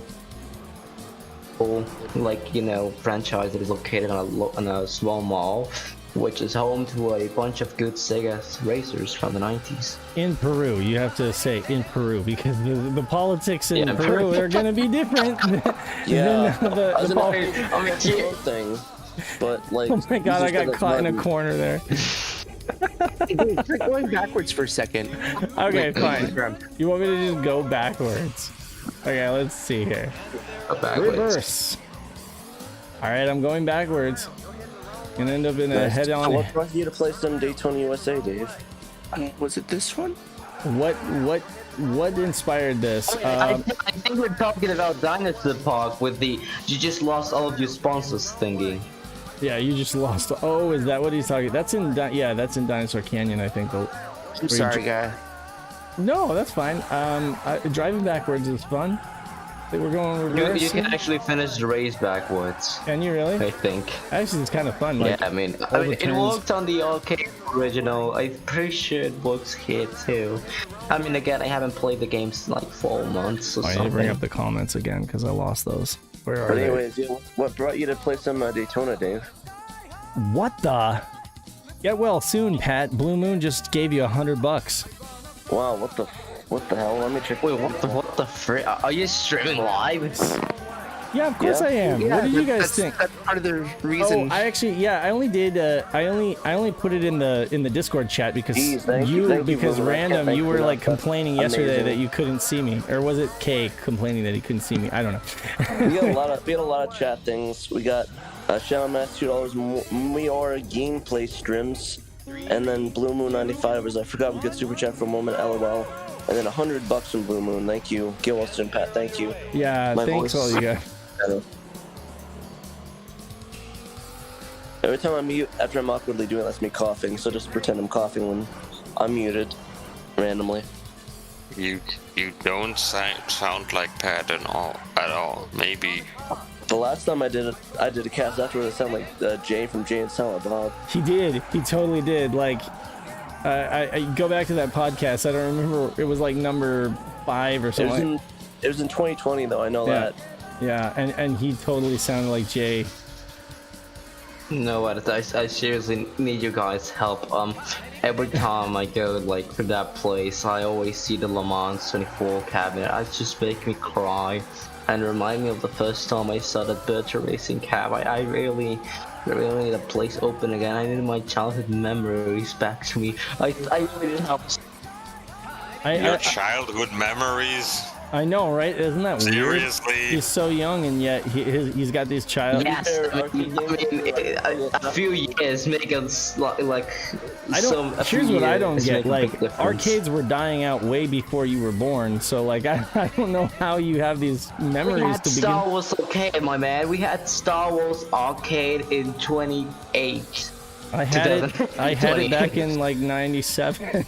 like, you know, franchise that is located on a small mall, which is home to a bunch of good Sega racers from the 90s. In Peru, you have to say in Peru, because the politics in Peru are going to be different than the thing. But like, oh my god, I got caught in a corner there. Try going backwards for a second. Okay, fine. You want me to just go backwards? Okay, let's see here. Backwards. Reverse. All right, I'm going backwards. Gonna end up in a head-on. What brought you to play some Daytona USA, Dave? Was it this one? What inspired this? I think we're talking about Dinosaur Park with the you just lost all of your sponsors thingy. Yeah, you just lost. Oh, is that what he's talking? That's in that's in Dinosaur Canyon, I think. I'm sorry, guy. No, that's fine. Driving backwards is fun. I think we're going reverse. You can actually finish the race backwards. Can you really? I think. Actually, it's kind of fun. Like, yeah, I mean it turns. worked on the arcade original. I'm pretty sure it works here too. I mean, again, I haven't played the games in like 4 months or I need something. to bring up the comments again because I lost those. Where are But they? anyways, yeah, what brought you to play some Daytona, Dave? What the? Get well soon, Pat. Blue Moon just gave you $100. Wow, what the hell? Let me check. Wait, what the frick? Are you streaming live? Yeah, of course I am. Yeah, what did you guys think? That's part of the reason. Oh, I actually, I only did. I only put it in the Discord chat because Jeez, thank you because for that. random, Thank you you were for like that. complaining That's yesterday amazing. that you couldn't see me, or was it Kay complaining that he couldn't see me? I don't know. We had a lot of chat things. We got Shadow Master $2 we are gameplay streams, and then Blue Moon 95 was I forgot we could super chat for a moment. LOL. And then $100 from Blue Moon. Thank you, Gil Wilson, Pat. Thank you. Yeah, My thanks voice. all you guys. Every time I mute after I'm awkwardly doing it, that's me coughing. So just pretend I'm coughing when I'm muted randomly. You don't sound like Pat at all. Maybe. The last time I did a cast afterwards. It sounded like Jay from Jay and Silent Bob. He did. He totally did. Like, I go back to that podcast. I don't remember. It was like number 5 or something. It was in 2020 though. I know that. Yeah, and he totally sounded like Jay. No, what? I seriously need you guys' help. Every time I go like to that place, I always see the Le Mans 24 cabinet. It just makes me cry, and remind me of the first time I saw that virtual racing cab. I really need a place open again. I need my childhood memories back to me. I really didn't have. Your childhood memories? I know, right? Isn't that weird? Seriously? He's so young, and yet he's got these Yes, I mean, a few years make us like. Here's what I don't get. Like, arcades were dying out way before you were born, so like I don't know how you have these memories We had to begin. Star Wars Arcade, my man. We had Star Wars Arcade in 28. I had it back in like 97.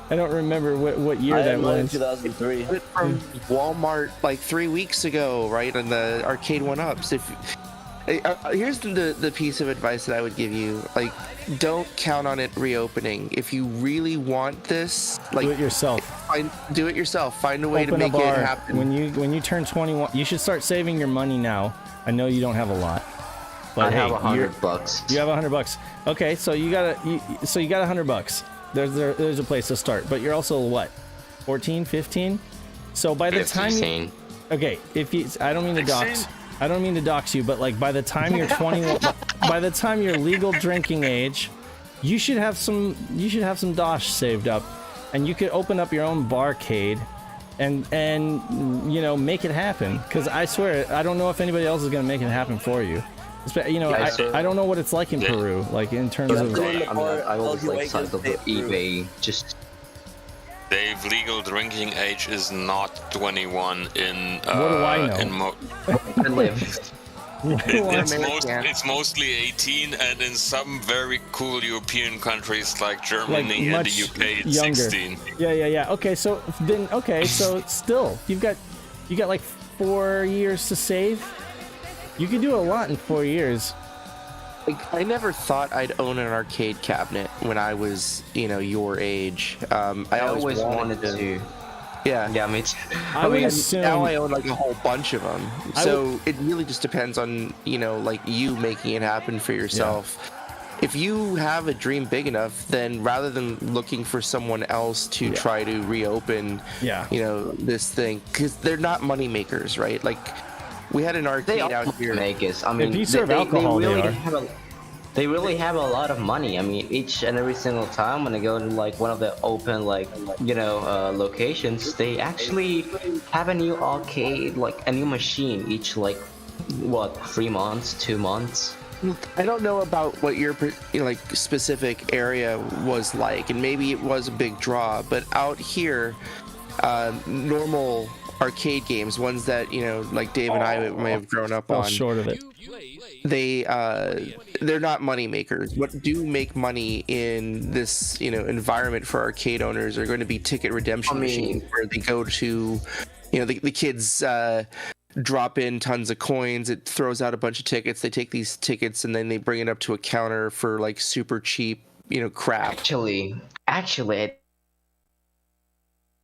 I don't remember what year that in was. 2003. From Walmart like 3 weeks ago, right? And the arcade went up. So here's the piece of advice that I would give you: like, don't count on it reopening. If you really want this, like, Do it yourself. do it yourself. Find a way Open to a make bar. it happen. When you turn 21, you should start saving your money now. I know you don't have a lot, but I hey, have you're- $100. You have $100. Okay, so you got $100. There's a place to start, but you're also what, 14, 15? So by the time you, okay, I don't mean to dox you, but like by the time you're 21, by the time you're legal drinking age, you should have some dosh saved up, and you could open up your own barcade, and make it happen. Because I swear, I don't know if anybody else is gonna make it happen for you. I don't know what it's like in Peru, like in terms of. I always like sites of eBay. Just Dave, legal drinking age is not 21 in. What do I know? I live. It's mostly 18, and in some very cool European countries like Germany and the UK, it's younger. 16. Yeah. Okay, so still, you got like 4 years to save. You can do a lot in 4 years. Like, I never thought I'd own an arcade cabinet when I was, your age. I always wanted to. Yeah. Yeah, me too. I would assume now I own like a whole bunch of them. So it really just depends on, like you making it happen for yourself. Yeah. If you have a dream big enough, then rather than looking for someone else to try to reopen, this thing, because they're not money makers, right? Like, we had an arcade out here. Makers. I mean, if you serve alcohol, they really have a lot of money. I mean, each and every single time when I go to like one of the open locations, they actually have a new arcade, like a new machine each like what, 3 months, 2 months. I don't know about what your like specific area was like, and maybe it was a big draw, but out here, normal arcade games, ones that like Dave and I may have grown up Fell on, short of it. they're not money makers. What do make money in this environment for arcade owners are going to be ticket redemption machines, where they go to the kids drop in tons of coins, it throws out a bunch of tickets, they take these tickets and then they bring it up to a counter for like super cheap crap. Actually, I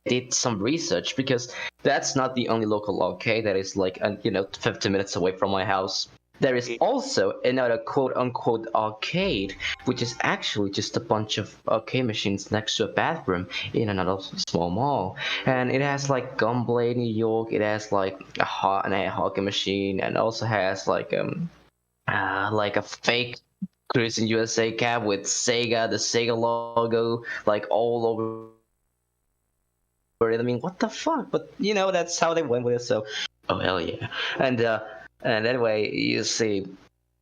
did some research, because that's not the only local arcade that is like 50 minutes away from my house. There is also another quote-unquote arcade, which is actually just a bunch of arcade machines next to a bathroom in another small mall. And it has like Gunblade New York, it has like an air hockey machine, and also has like a fake Cruising USA cab with the Sega logo, like all over it. I mean, what the fuck? But that's how they went with it. So, oh hell yeah! And anyway, you see,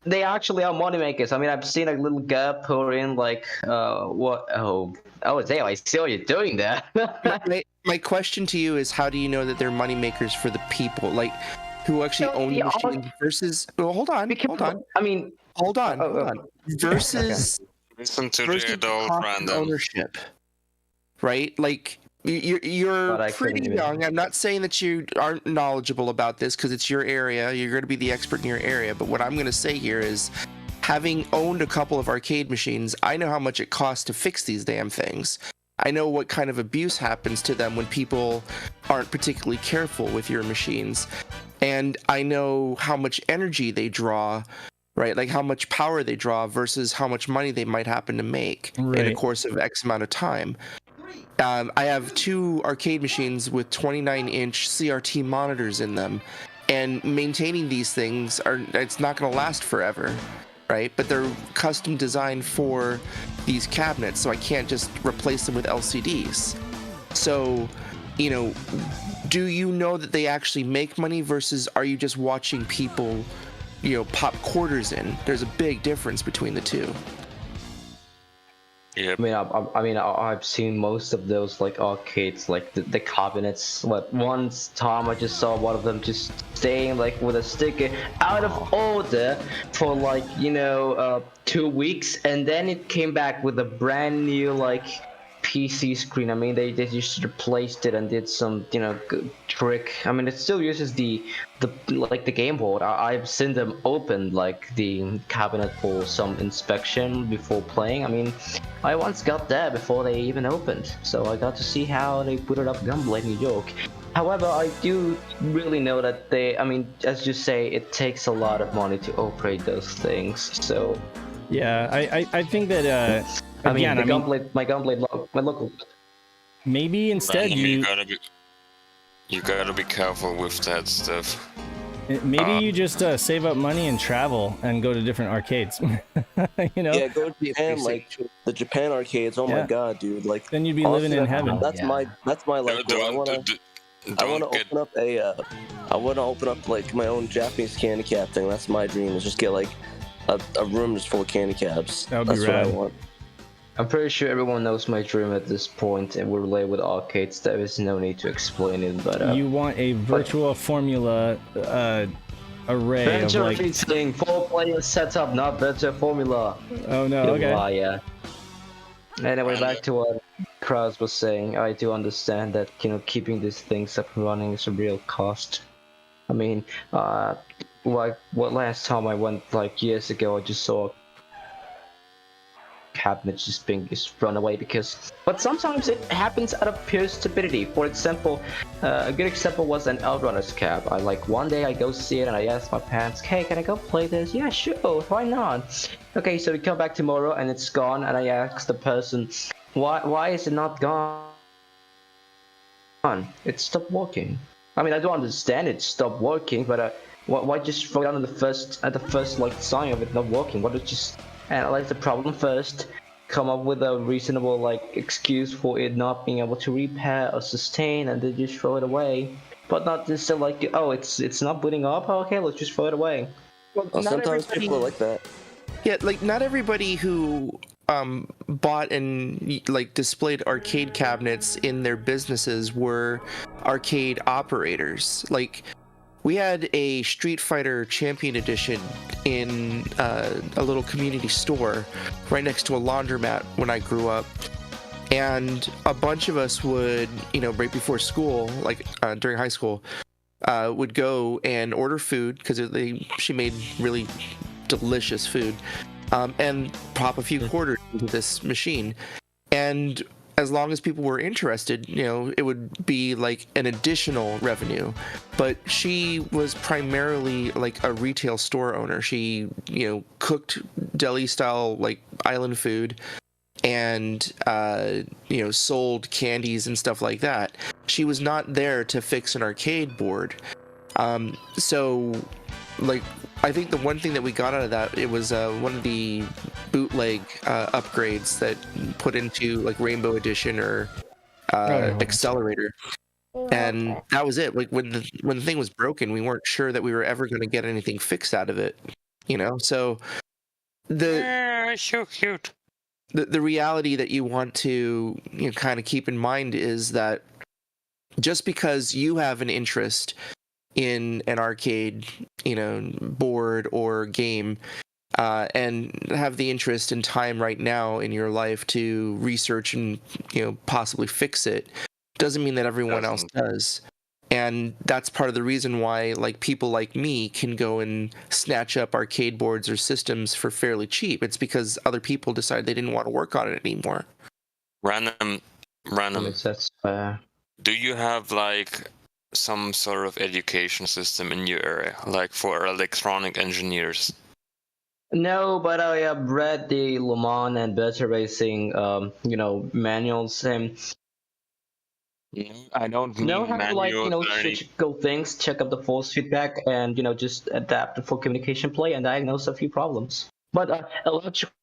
they actually are money makers. I mean, I've seen a little girl pour in like what? Oh, damn! I see what you're doing there. My question to you is, how do you know that they're money makers for the people, like who actually own the machine versus? Well, hold on. I mean, hold on. Versus Listen to the adult random ownership, right? Like. You're pretty young. I'm not saying that you aren't knowledgeable about this, because it's your area. You're going to be the expert in your area. But what I'm going to say here is, having owned a couple of arcade machines, I know how much it costs to fix these damn things. I know what kind of abuse happens to them when people aren't particularly careful with your machines. And I know how much energy they draw, right? Like how much power they draw versus how much money they might happen to make in a course of X amount of time. I have 2 arcade machines with 29-inch CRT monitors in them, and maintaining these things it's not going to last forever, right? But they're custom designed for these cabinets, so I can't just replace them with LCDs. So, do you know that they actually make money, versus are you just watching people, pop quarters in? There's a big difference between the two. Yep. I mean, I've seen most of those like arcades, like the cabinets. But once time I just saw one of them just staying like with a sticker out of order for like 2 weeks, and then it came back with a brand new like PC screen. I mean, they just replaced it and did some good trick. I mean, it still uses the game board. I've seen them open like the cabinet for some inspection before playing. I mean, I once got there before they even opened, so I got to see how they put it up Gunblade New York. However, I do really know that I mean, as you say, it takes a lot of money to operate those things. So yeah, I think that my local. Maybe instead you gotta be careful with that stuff. Maybe you just save up money and travel and go to different arcades. Yeah, go to Japan, like the Japan arcades. Oh my god, dude! Like then you'd be living in heaven. That's my life. I want to open up like my own Japanese candy cab thing. That's my dream. Is just get like a room just full of candy cabs. That would be rad. What I want. I'm pretty sure everyone knows my dream at this point, and we're related with arcades. There is no need to explain it, but you want a virtual formula array Virtual of like Racing 4-player setup, not Virtual Formula. Oh no, okay. Yeah. Anyway, back to what Kraus was saying. I do understand that keeping these things up and running is a real cost. I mean, what last time I went like years ago, I just saw cabinets just being run away but sometimes it happens out of pure stupidity. For example, a good example was an Outrunner's cab. One day I go see it and I ask my parents, hey, can I go play this? Yeah, sure, why not? Okay, so we come back tomorrow and it's gone, and I ask the person, why is it not gone? It stopped working. I mean, I don't understand it stopped working, but why just throw it out at the first like sign of it not working? Why don't just analyze the problem first, come up with a reasonable like excuse for it not being able to repair or sustain, and then just throw it away? but not just so like, oh, it's not booting up. Okay, let's just throw it away. Well, Well, sometimes people are like that. Yeah, like not everybody who bought and like displayed arcade cabinets in their businesses were arcade operators. Like we had a Street Fighter Champion Edition in a little community store right next to a laundromat when I grew up. And a bunch of us would, right before school, like during high school, would go and order food because she made really delicious food, and pop a few quarters into this machine. And as long as people were interested, it would be like an additional revenue. But she was primarily like a retail store owner. She, cooked deli style like island food and sold candies and stuff like that. She was not there to fix an arcade board. So like I think the one thing that we got out of that, it was one of the bootleg upgrades that put into like Rainbow Edition or Accelerator, and that was it. Like when the thing was broken, we weren't sure that we were ever going to get anything fixed out of it. So so cute. The reality that you want to kind of keep in mind is that just because you have an interest in an arcade board or game and have the interest and time right now in your life to research and possibly fix it, doesn't mean that everyone else does. And that's part of the reason why like people like me can go and snatch up arcade boards or systems for fairly cheap. It's because other people decided they didn't want to work on it anymore. Random. That's Do you have like some sort of education system in your area, like for electronic engineers? No, but I have read the Le Mans and Beta Racing, manuals, and I don't mean know how to like manual learning. go things, check up the force feedback, and just adapt for communication play and diagnose a few problems. But electrical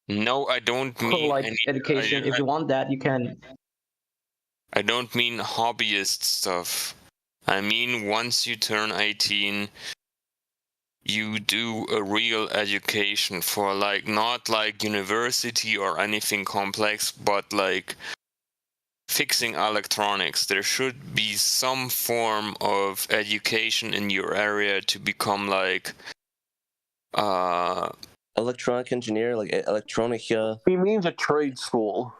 No, I don't mean like education, if you want that, you can. I don't mean hobbyist stuff. I mean once you turn 18, you do a real education for like not like university or anything complex, but like fixing electronics. There should be some form of education in your area to become like Electronic engineer, like electronic. He means a trade school.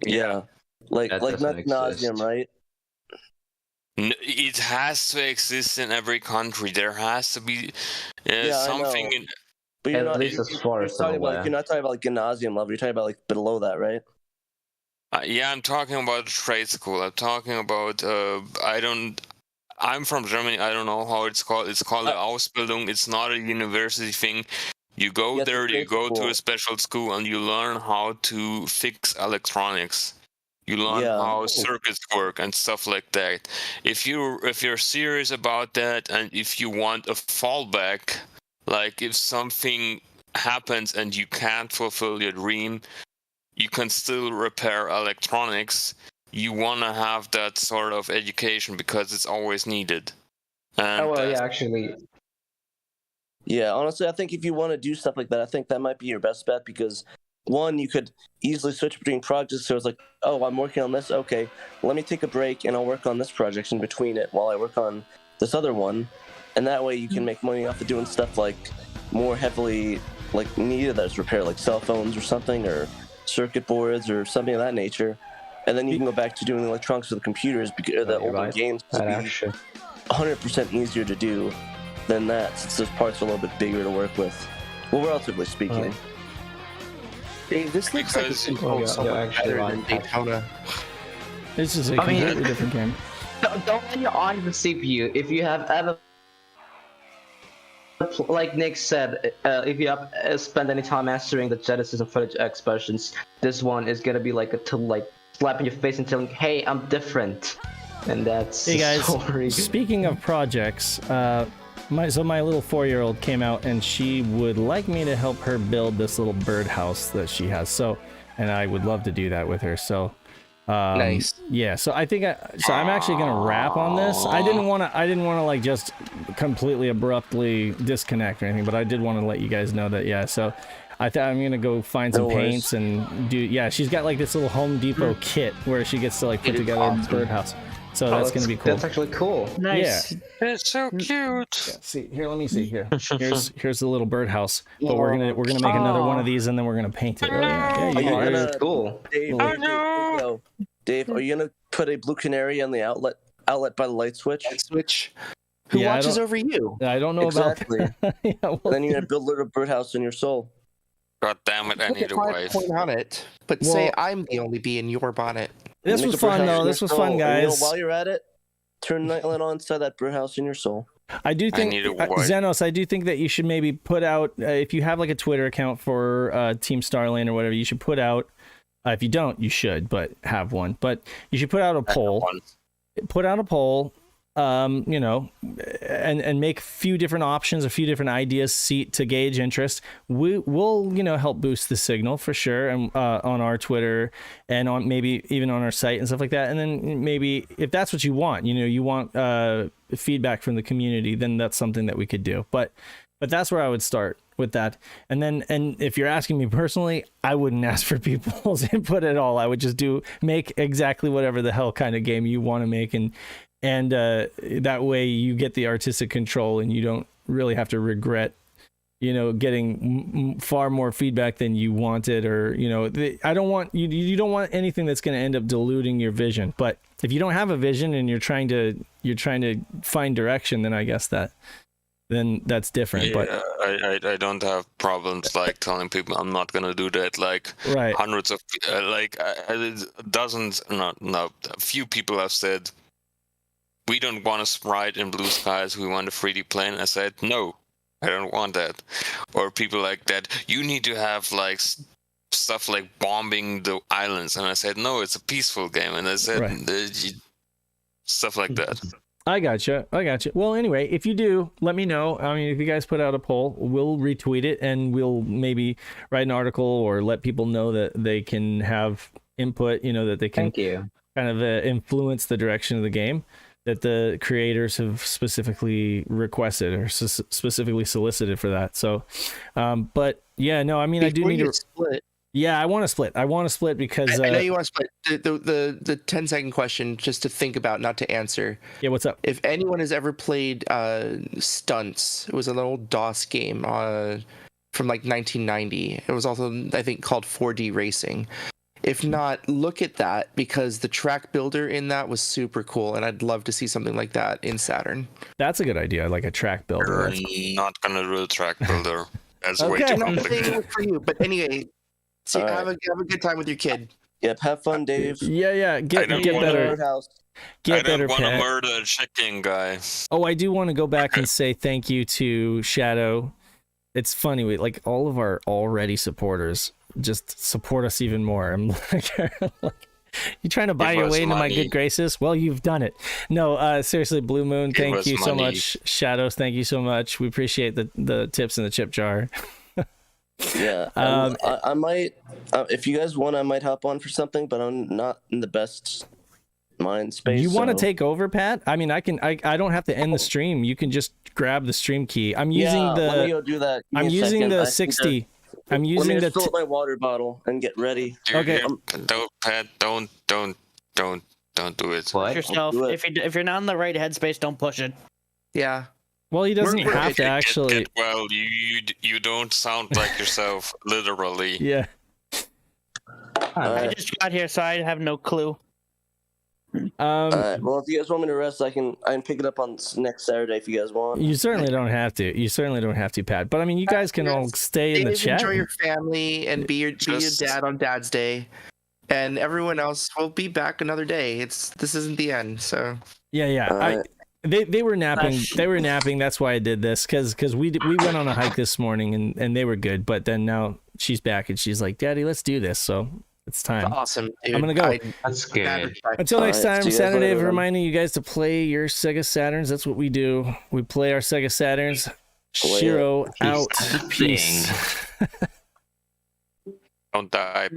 Yeah. Like That not doesn't gymnasium, exist. right? it has to exist in every country. There has to be something I know. in. But you're At not, least as far as I'm aware. you're not talking about like gymnasium level. You're talking about like below that, right? Yeah, I'm talking about trade school. I'm talking about I'm from Germany. I don't know how it's called. It's called a Ausbildung. It's not a university thing. You go Yeah, there, you it's go to cool. a special school, and you learn how to fix electronics. You learn how circuits work and stuff like that. If you're serious about that, and if you want a fallback, like if something happens and you can't fulfill your dream, you can still repair electronics. You want to have that sort of education because it's always needed. And Actually. Yeah, honestly, I think if you want to do stuff like that, I think that might be your best bet because, one, you could easily switch between projects. So it's like, oh, I'm working on this. Okay, let me take a break and I'll work on this project in between it while I work on this other one. And that way you can make money off of doing stuff like more heavily like needed that's repaired, like cell phones or something, or circuit boards or something of that nature. And then you can go back to doing the electronics for the computers because the older games would be 100% easier to do than that, since those parts are a little bit bigger to work with. Well, relatively speaking. Dave, this looks like it's so much better than Daytona. This is a completely different game. Don't let your on the CPU. If you have ever, like Nick said, if you have spent any time mastering the Genesis and Footage X versions, this one is gonna be like slap in your face and telling, "Hey, I'm different," and that's. Hey guys, story. Speaking of projects, my little 4-year-old came out and she would like me to help her build this little birdhouse that she has. So, and I would love to do that with her. So, Nice. Yeah, so I think I'm actually gonna wrap on this. I didn't want to like just completely abruptly disconnect or anything, but I did want to let you guys know that. Yeah, so I thought I'm gonna go find some paints and do. Yeah, she's got like this little Home Depot kit where she gets to like put together a birdhouse. So that's gonna be cool. That's actually cool. Nice. Yeah. It's so cute. Yeah, see here, let me see here. Here's the little birdhouse. But we're gonna make another one of these and then we're gonna paint it. That's cool. Dave, are you gonna put a blue canary on the outlet by the light switch? Who watches over you? I don't know exactly. about that. Then you're gonna build a little birdhouse in your soul. God damn it! I need a wife. Point on it, but say I'm the only bee in your bonnet. This was fun though. This was fun, guys. While you're at it, turn nightlight on inside that birdhouse in your soul. I do think Xenos. I do think that you should maybe put out if you have like a Twitter account for Team Starlane or whatever. You should put out. If you don't, you should, but have one. But you should put out a poll. Put out a poll. You know, and make a few different options, a few different ideas to gauge interest. We'll help boost the signal for sure, and on our Twitter and on maybe even on our site and stuff like that. And then maybe if that's what you want, you want feedback from the community, then that's something that we could do. But that's where I would start with that. And if you're asking me personally, I wouldn't ask for people's input at all. I would just make exactly whatever the hell kind of game you want to make, and that way you get the artistic control and you don't really have to regret getting far more feedback than you wanted, or I don't want you don't want anything that's going to end up diluting your vision. But if you don't have a vision and you're trying to find direction, then I guess then that's different. Yeah, but I don't have problems like telling people I'm not gonna do that. Like hundreds of dozens, a few people have said, we don't want a sprite in Blue Skies, we want a 3D plane. I said, no, I don't want that. Or people like that, you need to have like stuff like bombing the islands. And I said, no, it's a peaceful game. And I said, stuff like that. I gotcha. Well, anyway, if you do, let me know. I mean, if you guys put out a poll, we'll retweet it and we'll maybe write an article or let people know that they can have input, that they can kind of influence the direction of the game that the creators have specifically requested or specifically solicited for that. So, but yeah, no, I mean, I do need to split. Yeah, I want to split. Because I know you want to split. The 10-second question, just to think about, not to answer. Yeah, what's up? If anyone has ever played Stunts, it was an old DOS game from like 1990. It was also, I think, called 4D Racing. If not, look at that, because the track builder in that was super cool, and I'd love to see something like that in Saturn. That's a good idea, like a track builder. We're not gonna do a track builder. That's way Okay, too I'm complicated. saying it for you, but anyway, have a good time with your kid. Yep, have fun, Dave. Yeah, get better. I don't want to murder a chicken guy. Oh, I do want to go back and say thank you to Shadow. It's funny, like all of our already supporters just support us even more. I'm like, you trying to buy your way into my good graces? Well, you've done it. No, seriously, Blue Moon, thank you so much. Shadows, thank you so much. We appreciate the tips in the chip jar. Yeah, I might, if you guys want, I might hop on for something, but I'm not in the best mind space. You want to take over, Pat? I mean, I don't have to end the stream. You can just grab the stream key. I'm using let me go do that. I'm using the 60. I'm using the. Fill up my water bottle and get ready. Okay. Don't, Pat. Don't do it. What? Yourself. If you're not in the right headspace, don't push it. Yeah. Well, he doesn't have to actually. Well, you don't sound like yourself, literally. Yeah. I just got here, so I have no clue. Well, if you guys want me to rest, I can pick it up on next Saturday if you guys want. You certainly don't have to. Pat. But I mean, you guys can all stay in the chat. Enjoy your family and be your dad on Dad's Day, and everyone else will be back another day. This isn't the end, so. Yeah. They were napping. They were napping. That's why I did this, because we went on a hike this morning and they were good. But then now she's back and she's like, Daddy, let's do this. So it's time. That's awesome, dude. I'm gonna go. That's good. Until next time, SaturnDave reminding you guys to play your Sega Saturns. That's what we do. We play our Sega Saturns. SHIRO out. Peace. Don't die, Pat.